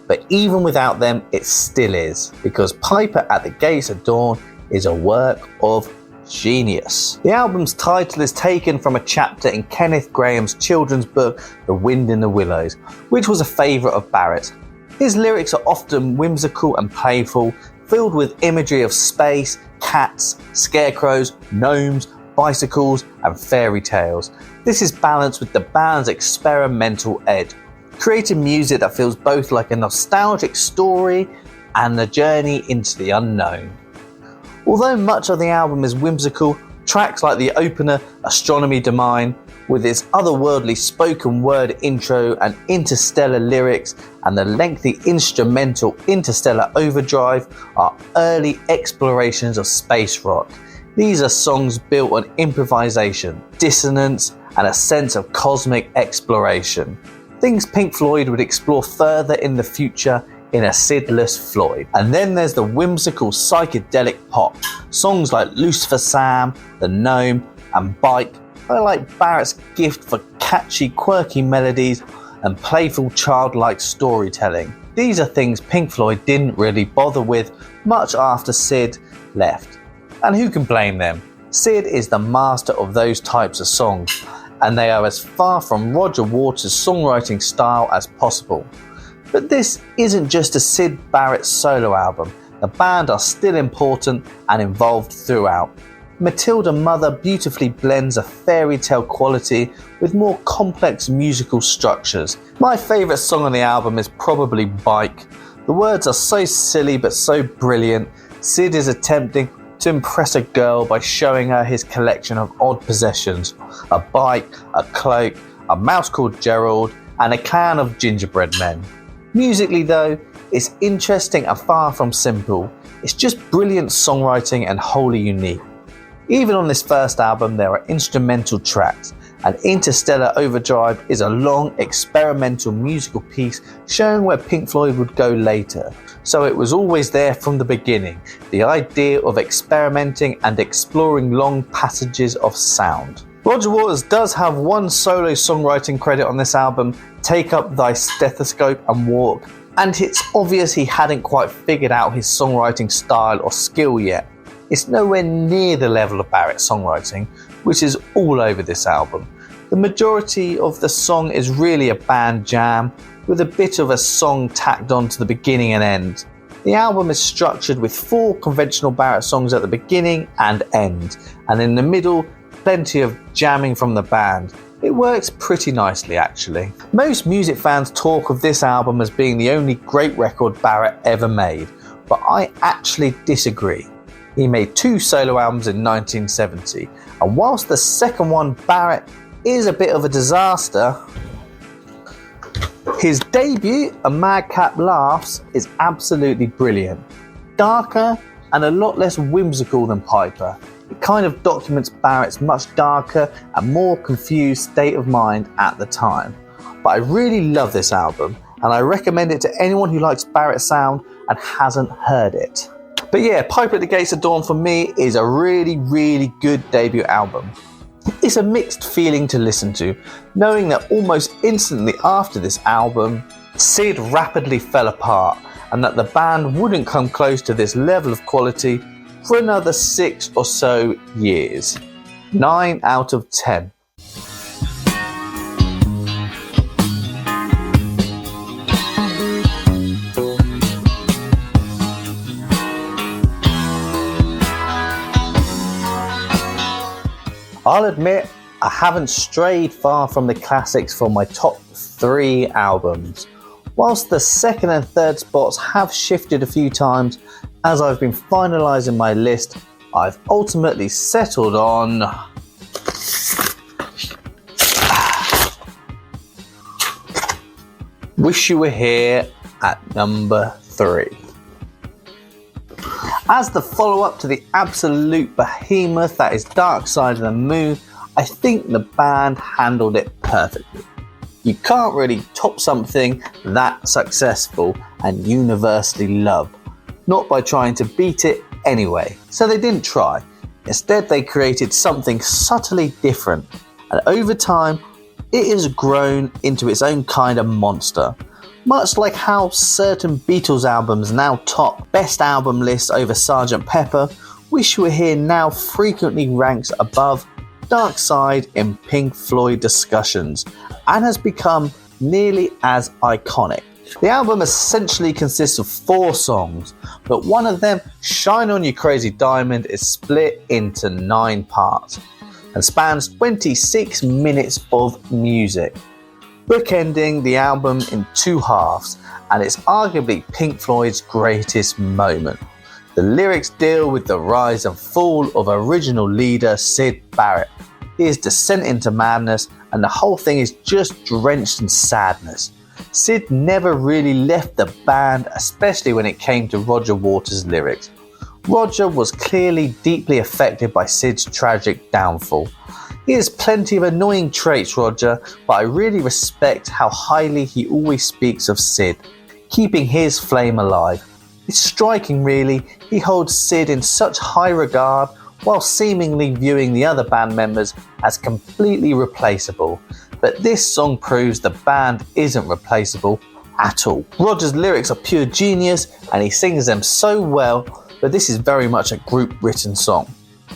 But even without them, it still is, because Piper at the Gates of Dawn is a work of genius. The album's title is taken from a chapter in Kenneth Grahame's children's book, The Wind in the Willows, which was a favourite of Barrett's. His lyrics are often whimsical and playful, filled with imagery of space, cats, scarecrows, gnomes, bicycles, and fairy tales. This is balanced with the band's experimental edge, creating music that feels both like a nostalgic story and a journey into the unknown. Although much of the album is whimsical, tracks like the opener, Astronomy Domine, with its otherworldly spoken word intro and interstellar lyrics, and the lengthy instrumental Interstellar Overdrive, are early explorations of space rock. These are songs built on improvisation, dissonance, and a sense of cosmic exploration. Things Pink Floyd would explore further in the future in a Sydless Floyd. And then there's the whimsical psychedelic pop. Songs like Lucifer Sam, The Gnome, and Bike highlight Barrett's gift for catchy, quirky melodies and playful, childlike storytelling. These are things Pink Floyd didn't really bother with much after Syd left. And who can blame them? Syd is the master of those types of songs, and they are as far from Roger Waters' songwriting style as possible. But this isn't just a Syd Barrett solo album. The band are still important and involved throughout. Matilda Mother beautifully blends a fairy tale quality with more complex musical structures. My favourite song on the album is probably Bike. The words are so silly but so brilliant. Syd is attempting to impress a girl by showing her his collection of odd possessions: a bike, a cloak, a mouse called Gerald, and a can of gingerbread men. Musically though, it's interesting and far from simple. It's just brilliant songwriting and wholly unique. Even on this first album there are instrumental tracks, and Interstellar Overdrive is a long experimental musical piece showing where Pink Floyd would go later. So it was always there from the beginning, the idea of experimenting and exploring long passages of sound. Roger Waters does have one solo songwriting credit on this album, Take Up Thy Stethoscope and Walk, and it's obvious he hadn't quite figured out his songwriting style or skill yet. It's nowhere near the level of Barrett's songwriting, which is all over this album. The majority of the song is really a band jam, with a bit of a song tacked on to the beginning and end. The album is structured with 4 conventional Barrett songs at the beginning and end, and in the middle, plenty of jamming from the band. It works pretty nicely actually. Most music fans talk of this album as being the only great record Barrett ever made, but I actually disagree. He made 2 solo albums in 1970, and whilst the second one, Barrett, is a bit of a disaster, his debut, A Madcap Laughs, is absolutely brilliant. Darker and a lot less whimsical than Piper. It kind of documents Barrett's much darker and more confused state of mind at the time. But I really love this album, and I recommend it to anyone who likes Barrett's sound and hasn't heard it. But yeah, Piper at the Gates of Dawn for me is a really, really good debut album. It's a mixed feeling to listen to, knowing that almost instantly after this album, Syd rapidly fell apart, and that the band wouldn't come close to this level of quality for another 6 or so years. 9 out of 10. I'll admit, I haven't strayed far from the classics for my top 3 albums. Whilst the second and third spots have shifted a few times as I've been finalising my list, I've ultimately settled on Wish You Were Here at number 3. As the follow-up to the absolute behemoth that is Dark Side of the Moon, I think the band handled it perfectly. You can't really top something that successful and universally loved, not by trying to beat it anyway. So they didn't try. Instead, they created something subtly different, and over time, it has grown into its own kind of monster. Much like how certain Beatles albums now top best album lists over Sgt. Pepper, Wish You Were Here now frequently ranks above Dark Side in Pink Floyd discussions and has become nearly as iconic. The album essentially consists of 4 songs, but one of them, Shine On You Crazy Diamond, is split into 9 parts and spans 26 minutes of music, bookending the album in 2 halves, and it's arguably Pink Floyd's greatest moment. The lyrics deal with the rise and fall of original leader Syd Barrett, his descent into madness, and the whole thing is just drenched in sadness. Syd never really left the band, especially when it came to Roger Waters' lyrics. Roger was clearly deeply affected by Syd's tragic downfall. He has plenty of annoying traits, Roger, but I really respect how highly he always speaks of Syd, keeping his flame alive. It's striking really, he holds Syd in such high regard while seemingly viewing the other band members as completely replaceable. But this song proves the band isn't replaceable at all. Roger's lyrics are pure genius and he sings them so well, but this is very much a group written song.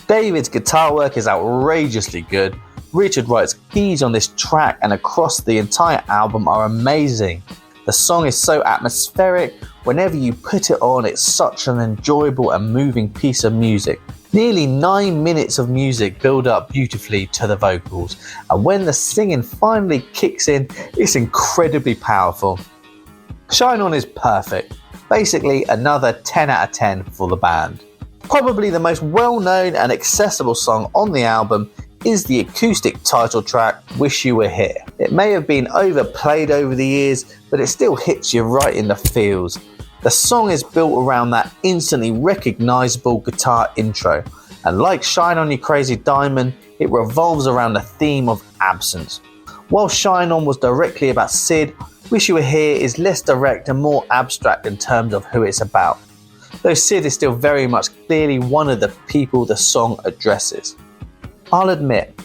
David's guitar work is outrageously good. Richard Wright's keys on this track and across the entire album are amazing. The song is so atmospheric, whenever you put it on it's such an enjoyable and moving piece of music. Nearly 9 minutes of music build up beautifully to the vocals, and when the singing finally kicks in, it's incredibly powerful. Shine On is perfect, basically another 10 out of 10 for the band. Probably the most well-known and accessible song on the album is the acoustic title track, Wish You Were Here. It may have been overplayed over the years, but it still hits you right in the feels. The song is built around that instantly recognisable guitar intro, and like Shine On You Crazy Diamond, it revolves around the theme of absence. While Shine On was directly about Syd, Wish You Were Here is less direct and more abstract in terms of who it's about, though Syd is still very much clearly one of the people the song addresses. I'll admit,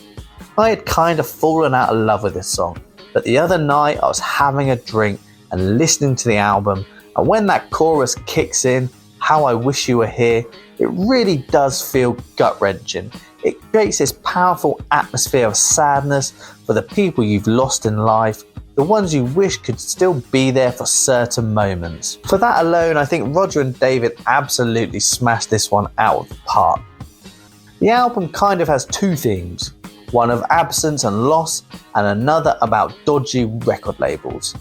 I had kind of fallen out of love with this song, but the other night I was having a drink and listening to the album, and when that chorus kicks in, How I Wish You Were Here, it really does feel gut-wrenching. It creates this powerful atmosphere of sadness for the people you've lost in life, the ones you wish could still be there for certain moments. For that alone, I think Roger and David absolutely smashed this one out of the park. The album kind of has 2 themes, one of absence and loss, and another about dodgy record labels.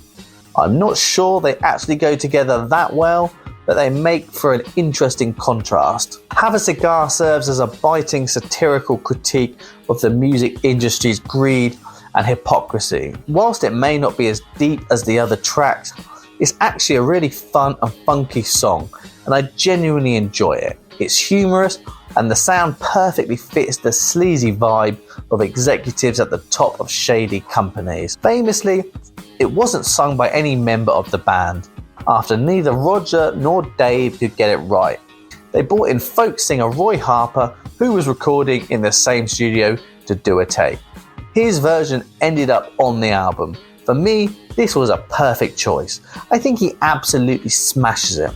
I'm not sure they actually go together that well, but they make for an interesting contrast. Have a Cigar serves as a biting satirical critique of the music industry's greed and hypocrisy. Whilst it may not be as deep as the other tracks, it's actually a really fun and funky song, and I genuinely enjoy it. It's humorous, and the sound perfectly fits the sleazy vibe of executives at the top of shady companies. Famously, it wasn't sung by any member of the band, after neither Roger nor Dave could get it right. They brought in folk singer Roy Harper, who was recording in the same studio, to do a take. His version ended up on the album. For me, this was a perfect choice. I think he absolutely smashes it.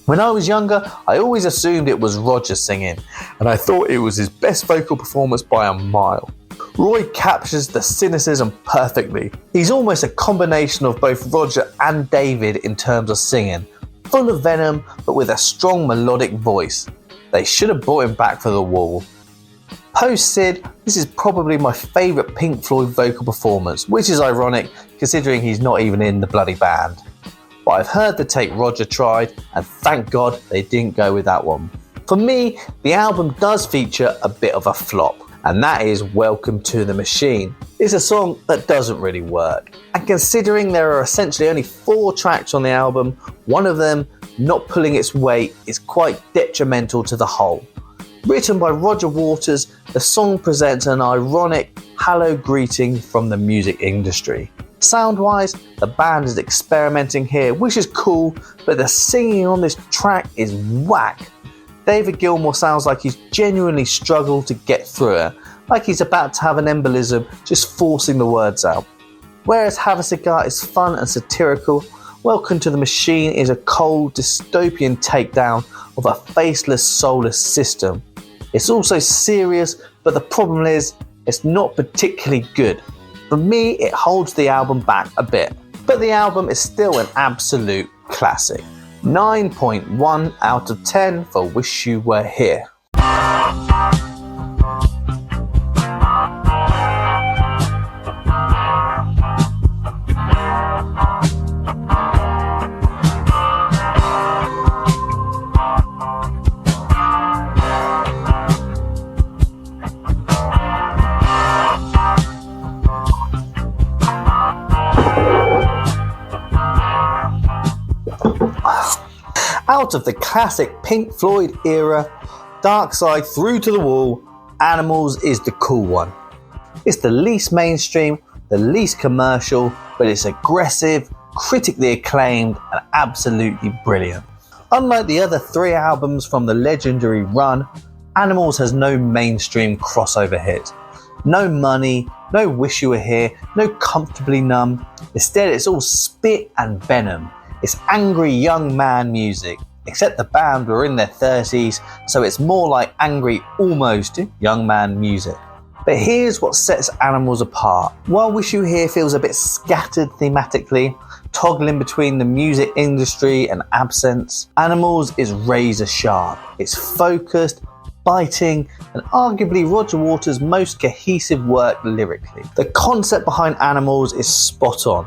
When I was younger, I always assumed it was Roger singing, and I thought it was his best vocal performance by a mile. Roy captures the cynicism perfectly. He's almost a combination of both Roger and David in terms of singing, full of venom but with a strong melodic voice. They should have brought him back for The Wall. Post Syd, this is probably my favourite Pink Floyd vocal performance, which is ironic considering he's not even in the bloody band. But I've heard the take Roger tried, and thank God they didn't go with that one. For me, the album does feature a bit of a flop, and that is Welcome to the Machine. It's a song that doesn't really work, and considering there are essentially only 4 tracks on the album, one of them not pulling its weight is quite detrimental to the whole. Written by Roger Waters, the song presents an ironic, hello greeting from the music industry. Sound-wise, the band is experimenting here, which is cool, but the singing on this track is whack. David Gilmour sounds like he's genuinely struggled to get through it, like he's about to have an embolism just forcing the words out. Whereas Have a Cigar is fun and satirical, Welcome to the Machine is a cold, dystopian takedown of a faceless, soulless system. It's also serious, but the problem is, it's not particularly good. For me, it holds the album back a bit, but the album is still an absolute classic. 9.1 out of 10 for Wish You Were Here. Out of the classic Pink Floyd era, Dark Side through to the Wall, Animals is the cool one. It's the least mainstream, the least commercial, but it's aggressive, critically acclaimed, and absolutely brilliant. Unlike the other 3 albums from the legendary run, Animals has no mainstream crossover hit. No Money, no Wish You Were Here, no Comfortably Numb. Instead, it's all spit and venom. It's angry young man music, except the band were in their 30s, so it's more like angry almost young man music. But here's what sets Animals apart. While Wish You Were Here feels a bit scattered thematically, toggling between the music industry and absence, Animals is razor sharp. It's focused, biting, and arguably Roger Waters' most cohesive work lyrically. The concept behind Animals is spot on.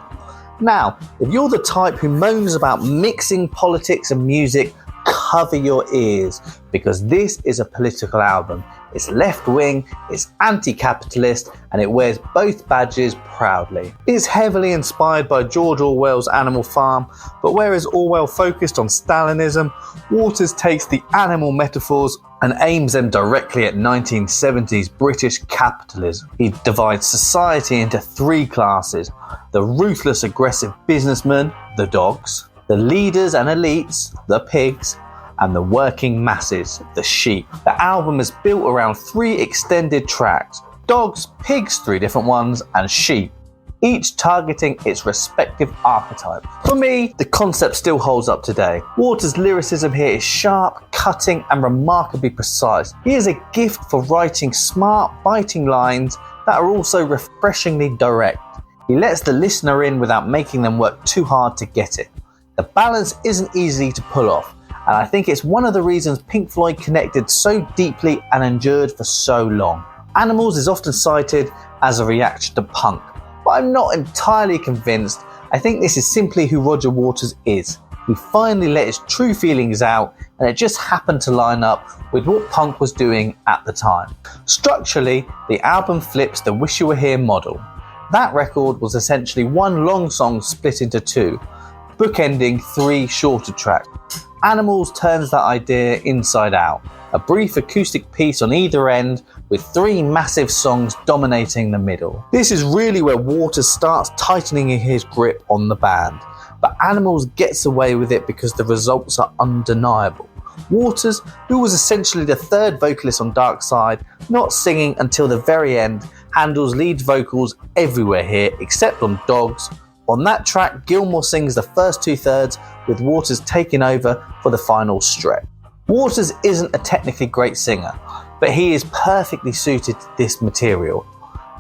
Now, if you're the type who moans about mixing politics and music, cover your ears, because this is a political album. It's left-wing, it's anti-capitalist, and it wears both badges proudly. It's heavily inspired by George Orwell's Animal Farm, but whereas Orwell focused on Stalinism, Waters takes the animal metaphors and aims them directly at 1970s British capitalism. He divides society into 3 classes: the ruthless aggressive businessmen, the dogs, the leaders and elites, the pigs, and the working masses, the sheep. The album is built around 3 extended tracks: dogs, pigs, 3 different ones, and sheep, each targeting its respective archetype. For me, the concept still holds up today. Waters' lyricism here is sharp, cutting, and remarkably precise. He is a gift for writing smart, biting lines that are also refreshingly direct. He lets the listener in without making them work too hard to get it. The balance isn't easy to pull off, and I think it's one of the reasons Pink Floyd connected so deeply and endured for so long. Animals is often cited as a reaction to punk, but I'm not entirely convinced. I think this is simply who Roger Waters is. He finally let his true feelings out, and it just happened to line up with what punk was doing at the time. Structurally, the album flips the Wish You Were Here model. That record was essentially 1 long song split into 2, bookending 3 shorter tracks. Animals turns that idea inside out. A brief acoustic piece on either end with 3 massive songs dominating the middle. This is really where Waters starts tightening his grip on the band, but Animals gets away with it because the results are undeniable. Waters, who was essentially the 3rd vocalist on Dark Side, not singing until the very end, handles lead vocals everywhere here except on Dogs. On that track, Gilmour sings the first 2/3 with Waters taking over for the final stretch. Waters isn't a technically great singer, but he is perfectly suited to this material.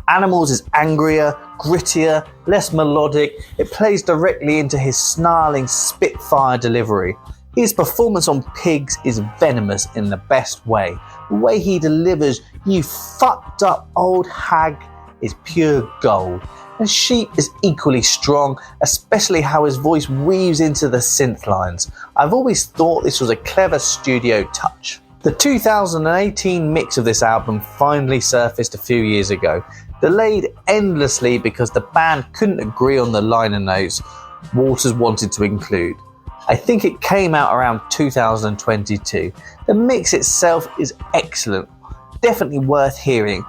Animals is angrier, grittier, less melodic. It plays directly into his snarling Spitfire delivery. His performance on Pigs is venomous in the best way. The way he delivers "you fucked up old hag" is pure gold. And Sheep is equally strong, especially how his voice weaves into the synth lines. I've always thought this was a clever studio touch. The 2018 mix of this album finally surfaced a few years ago, delayed endlessly because the band couldn't agree on the liner notes Waters wanted to include. I think it came out around 2022. The mix itself is excellent, definitely worth hearing.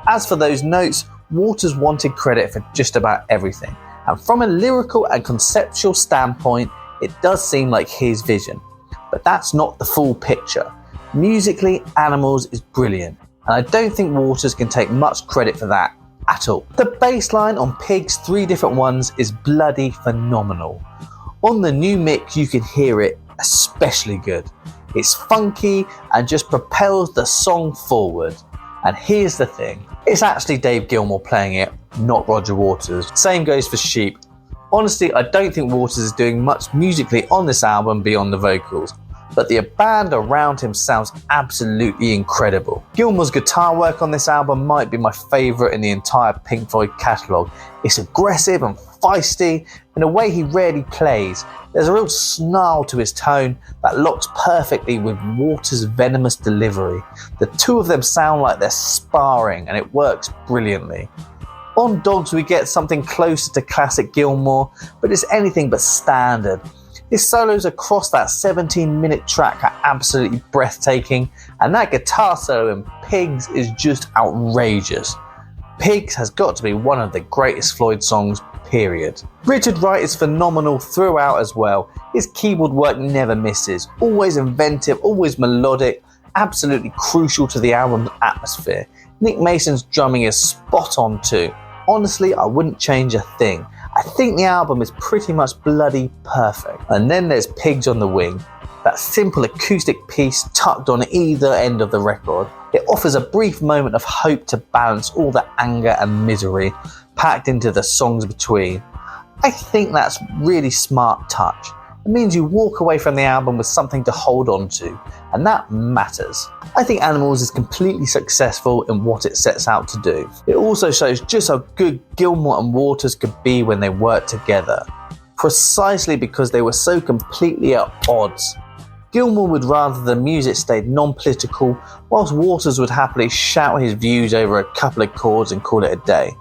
As for those notes, Waters wanted credit for just about everything, and from a lyrical and conceptual standpoint, it does seem like his vision. But that's not the full picture. Musically, Animals is brilliant, and I don't think Waters can take much credit for that at all. The bass line on Pig's 3 different ones is bloody phenomenal. On the new mix you can hear it especially good. It's funky and just propels the song forward. And here's the thing, it's actually Dave Gilmour playing it, not Roger Waters. Same goes for Sheep. Honestly, I don't think Waters is doing much musically on this album beyond the vocals, but the band around him sounds absolutely incredible. Gilmour's guitar work on this album might be my favourite in the entire Pink Floyd catalogue. It's aggressive and feisty in a way he rarely plays. There's a real snarl to his tone that locks perfectly with Waters' venomous delivery. The two of them sound like they're sparring and it works brilliantly. On Dogs we get something closer to classic Gilmour, but it's anything but standard. His solos across that 17-minute track are absolutely breathtaking, and that guitar solo in Pigs is just outrageous. Pigs has got to be one of the greatest Floyd songs, period. Richard Wright is phenomenal throughout as well. His keyboard work never misses, always inventive, always melodic, absolutely crucial to the album's atmosphere. Nick Mason's drumming is spot on too. Honestly, I wouldn't change a thing. I think the album is pretty much bloody perfect. And then there's Pigs on the Wing, that simple acoustic piece tucked on either end of the record. It offers a brief moment of hope to balance all the anger and misery packed into the songs between. I think that's really smart touch. It means you walk away from the album with something to hold on to, and that matters. I think Animals is completely successful in what it sets out to do. It also shows just how good Gilmour and Waters could be when they worked together, precisely because they were so completely at odds. Gilmour would rather the music stayed non-political, whilst Waters would happily shout his views over a couple of chords and call it a day.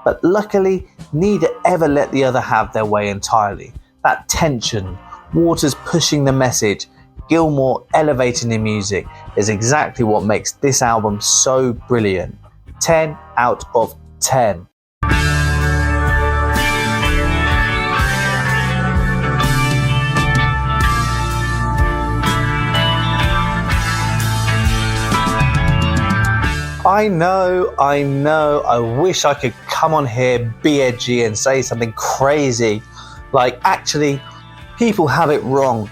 But luckily, neither ever let the other have their way entirely. That tension, Waters pushing the message, Gilmour elevating the music, is exactly what makes this album so brilliant. 10 out of 10. I know, I wish I could come on here, be edgy and say something crazy, like actually, people have it wrong.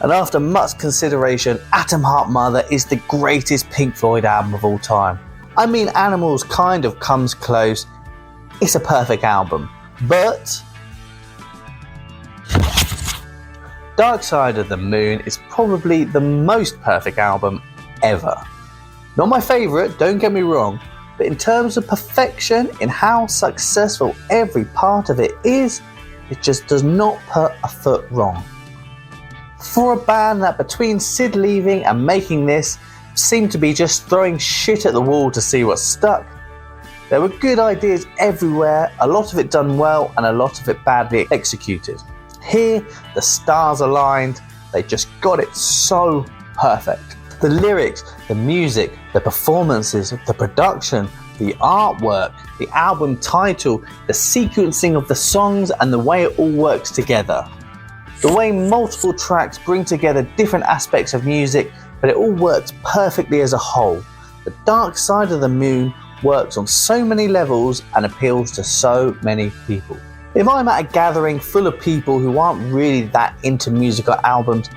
And after much consideration, Atom Heart Mother is the greatest Pink Floyd album of all time. I mean, Animals kind of comes close. It's a perfect album. But Dark Side of the Moon is probably the most perfect album ever. Not my favourite, don't get me wrong, but in terms of perfection, in how successful every part of it is, it just does not put a foot wrong. For a band that between Syd leaving and making this seemed to be just throwing shit at the wall to see what stuck, there were good ideas everywhere, a lot of it done well and a lot of it badly executed. Here, the stars aligned, they just got it so perfect. The lyrics, the music, the performances, the production, the artwork, the album title, the sequencing of the songs and the way it all works together. The way multiple tracks bring together different aspects of music, but it all works perfectly as a whole. The Dark Side of the Moon works on so many levels and appeals to so many people. If I'm at a gathering full of people who aren't really that into musical albums,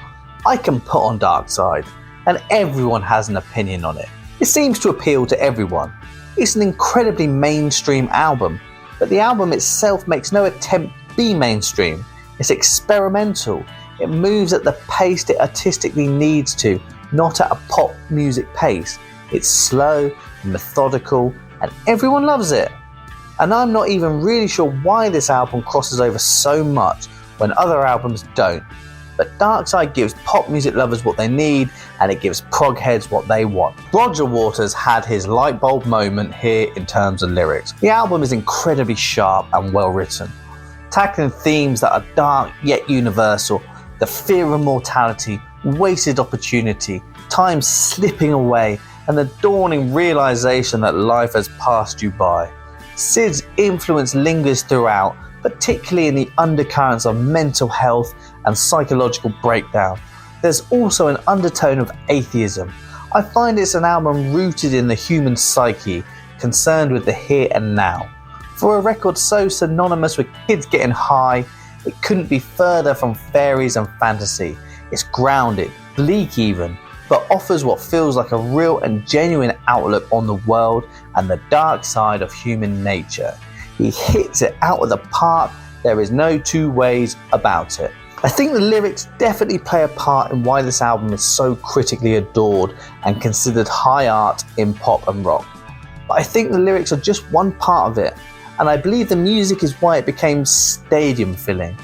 I can put on Dark Side, and everyone has an opinion on it. It seems to appeal to everyone. It's an incredibly mainstream album, but the album itself makes no attempt to be mainstream. It's experimental. It moves at the pace it artistically needs to, not at a pop music pace. It's slow, methodical, and everyone loves it. And I'm not even really sure why this album crosses over so much when other albums don't. But Dark Side gives pop music lovers what they need, and it gives prog heads what they want. Roger Waters had his light bulb moment here in terms of lyrics. The album is incredibly sharp and well written, tackling themes that are dark yet universal: the fear of mortality, wasted opportunity, time slipping away, and the dawning realization that life has passed you by. Syd's influence lingers throughout, particularly in the undercurrents of mental health and psychological breakdown. There's also an undertone of atheism. I find it's an album rooted in the human psyche, concerned with the here and now. For a record so synonymous with kids getting high, it couldn't be further from fairies and fantasy. It's grounded, bleak even, but offers what feels like a real and genuine outlook on the world and the dark side of human nature. He hits it out of the park. There is no two ways about it. I think the lyrics definitely play a part in why this album is so critically adored and considered high art in pop and rock. But I think the lyrics are just one part of it, and I believe the music is why it became stadium filling.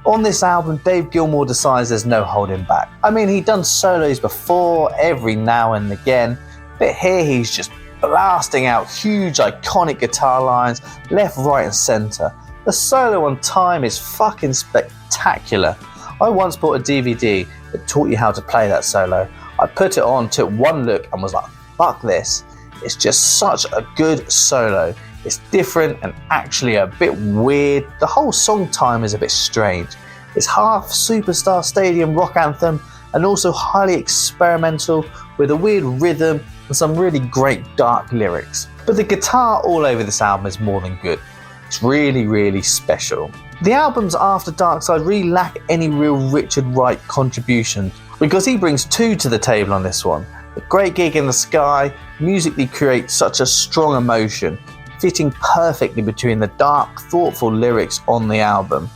On this album, Dave Gilmour decides there's no holding back. I mean, he'd done solos before, every now and again, but here he's just blasting out huge iconic guitar lines left, right and centre. The solo on Time is fucking spectacular. I once bought a DVD that taught you how to play that solo. I put it on, took one look and was like, fuck this. It's just such a good solo. It's different and actually a bit weird. The whole song Time is a bit strange. It's half superstar stadium rock anthem and also highly experimental with a weird rhythm and some really great dark lyrics. But the guitar all over this album is more than good. It's really, really special. The albums after Dark Side really lack any real Richard Wright contributions, because he brings two to the table on this one. The Great Gig in the Sky musically creates such a strong emotion, fitting perfectly between the dark, thoughtful lyrics on the album.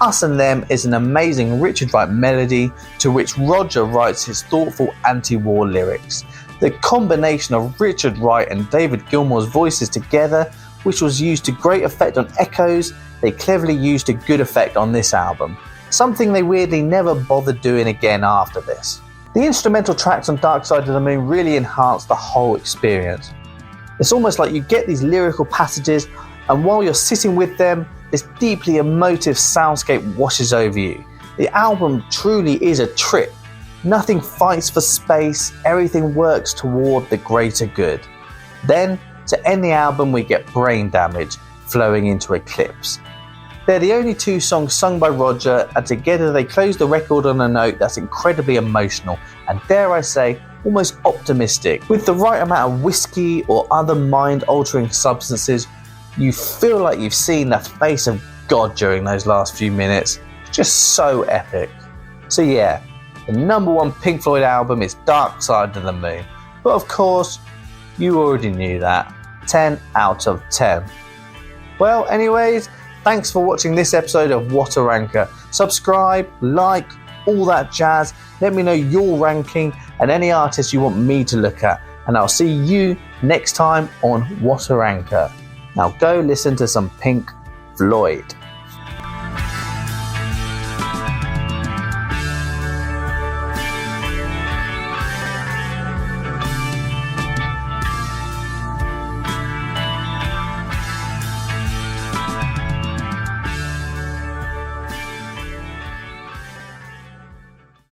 Us and Them is an amazing Richard Wright melody to which Roger writes his thoughtful anti-war lyrics. The combination of Richard Wright and David Gilmour's voices together, which was used to great effect on Echoes, they cleverly used to good effect on this album, something they weirdly never bothered doing again after this. The instrumental tracks on Dark Side of the Moon really enhance the whole experience. It's almost like you get these lyrical passages, and while you're sitting with them, this deeply emotive soundscape washes over you. The album truly is a trip. Nothing fights for space, everything works toward the greater good. Then, to end the album, we get Brain Damage, flowing into Eclipse. They're the only two songs sung by Roger, and together they close the record on a note that's incredibly emotional and, dare I say, almost optimistic. With the right amount of whiskey or other mind-altering substances, you feel like you've seen the face of God during those last few minutes. It's just so epic. So yeah, the number one Pink Floyd album is Dark Side of the Moon. But of course, you already knew that. 10 out of 10. Well, anyways, thanks for watching this episode of What a Ranker. Subscribe, like, all that jazz. Let me know your ranking and any artists you want me to look at. And I'll see you next time on What a Ranker. Now go listen to some Pink Floyd.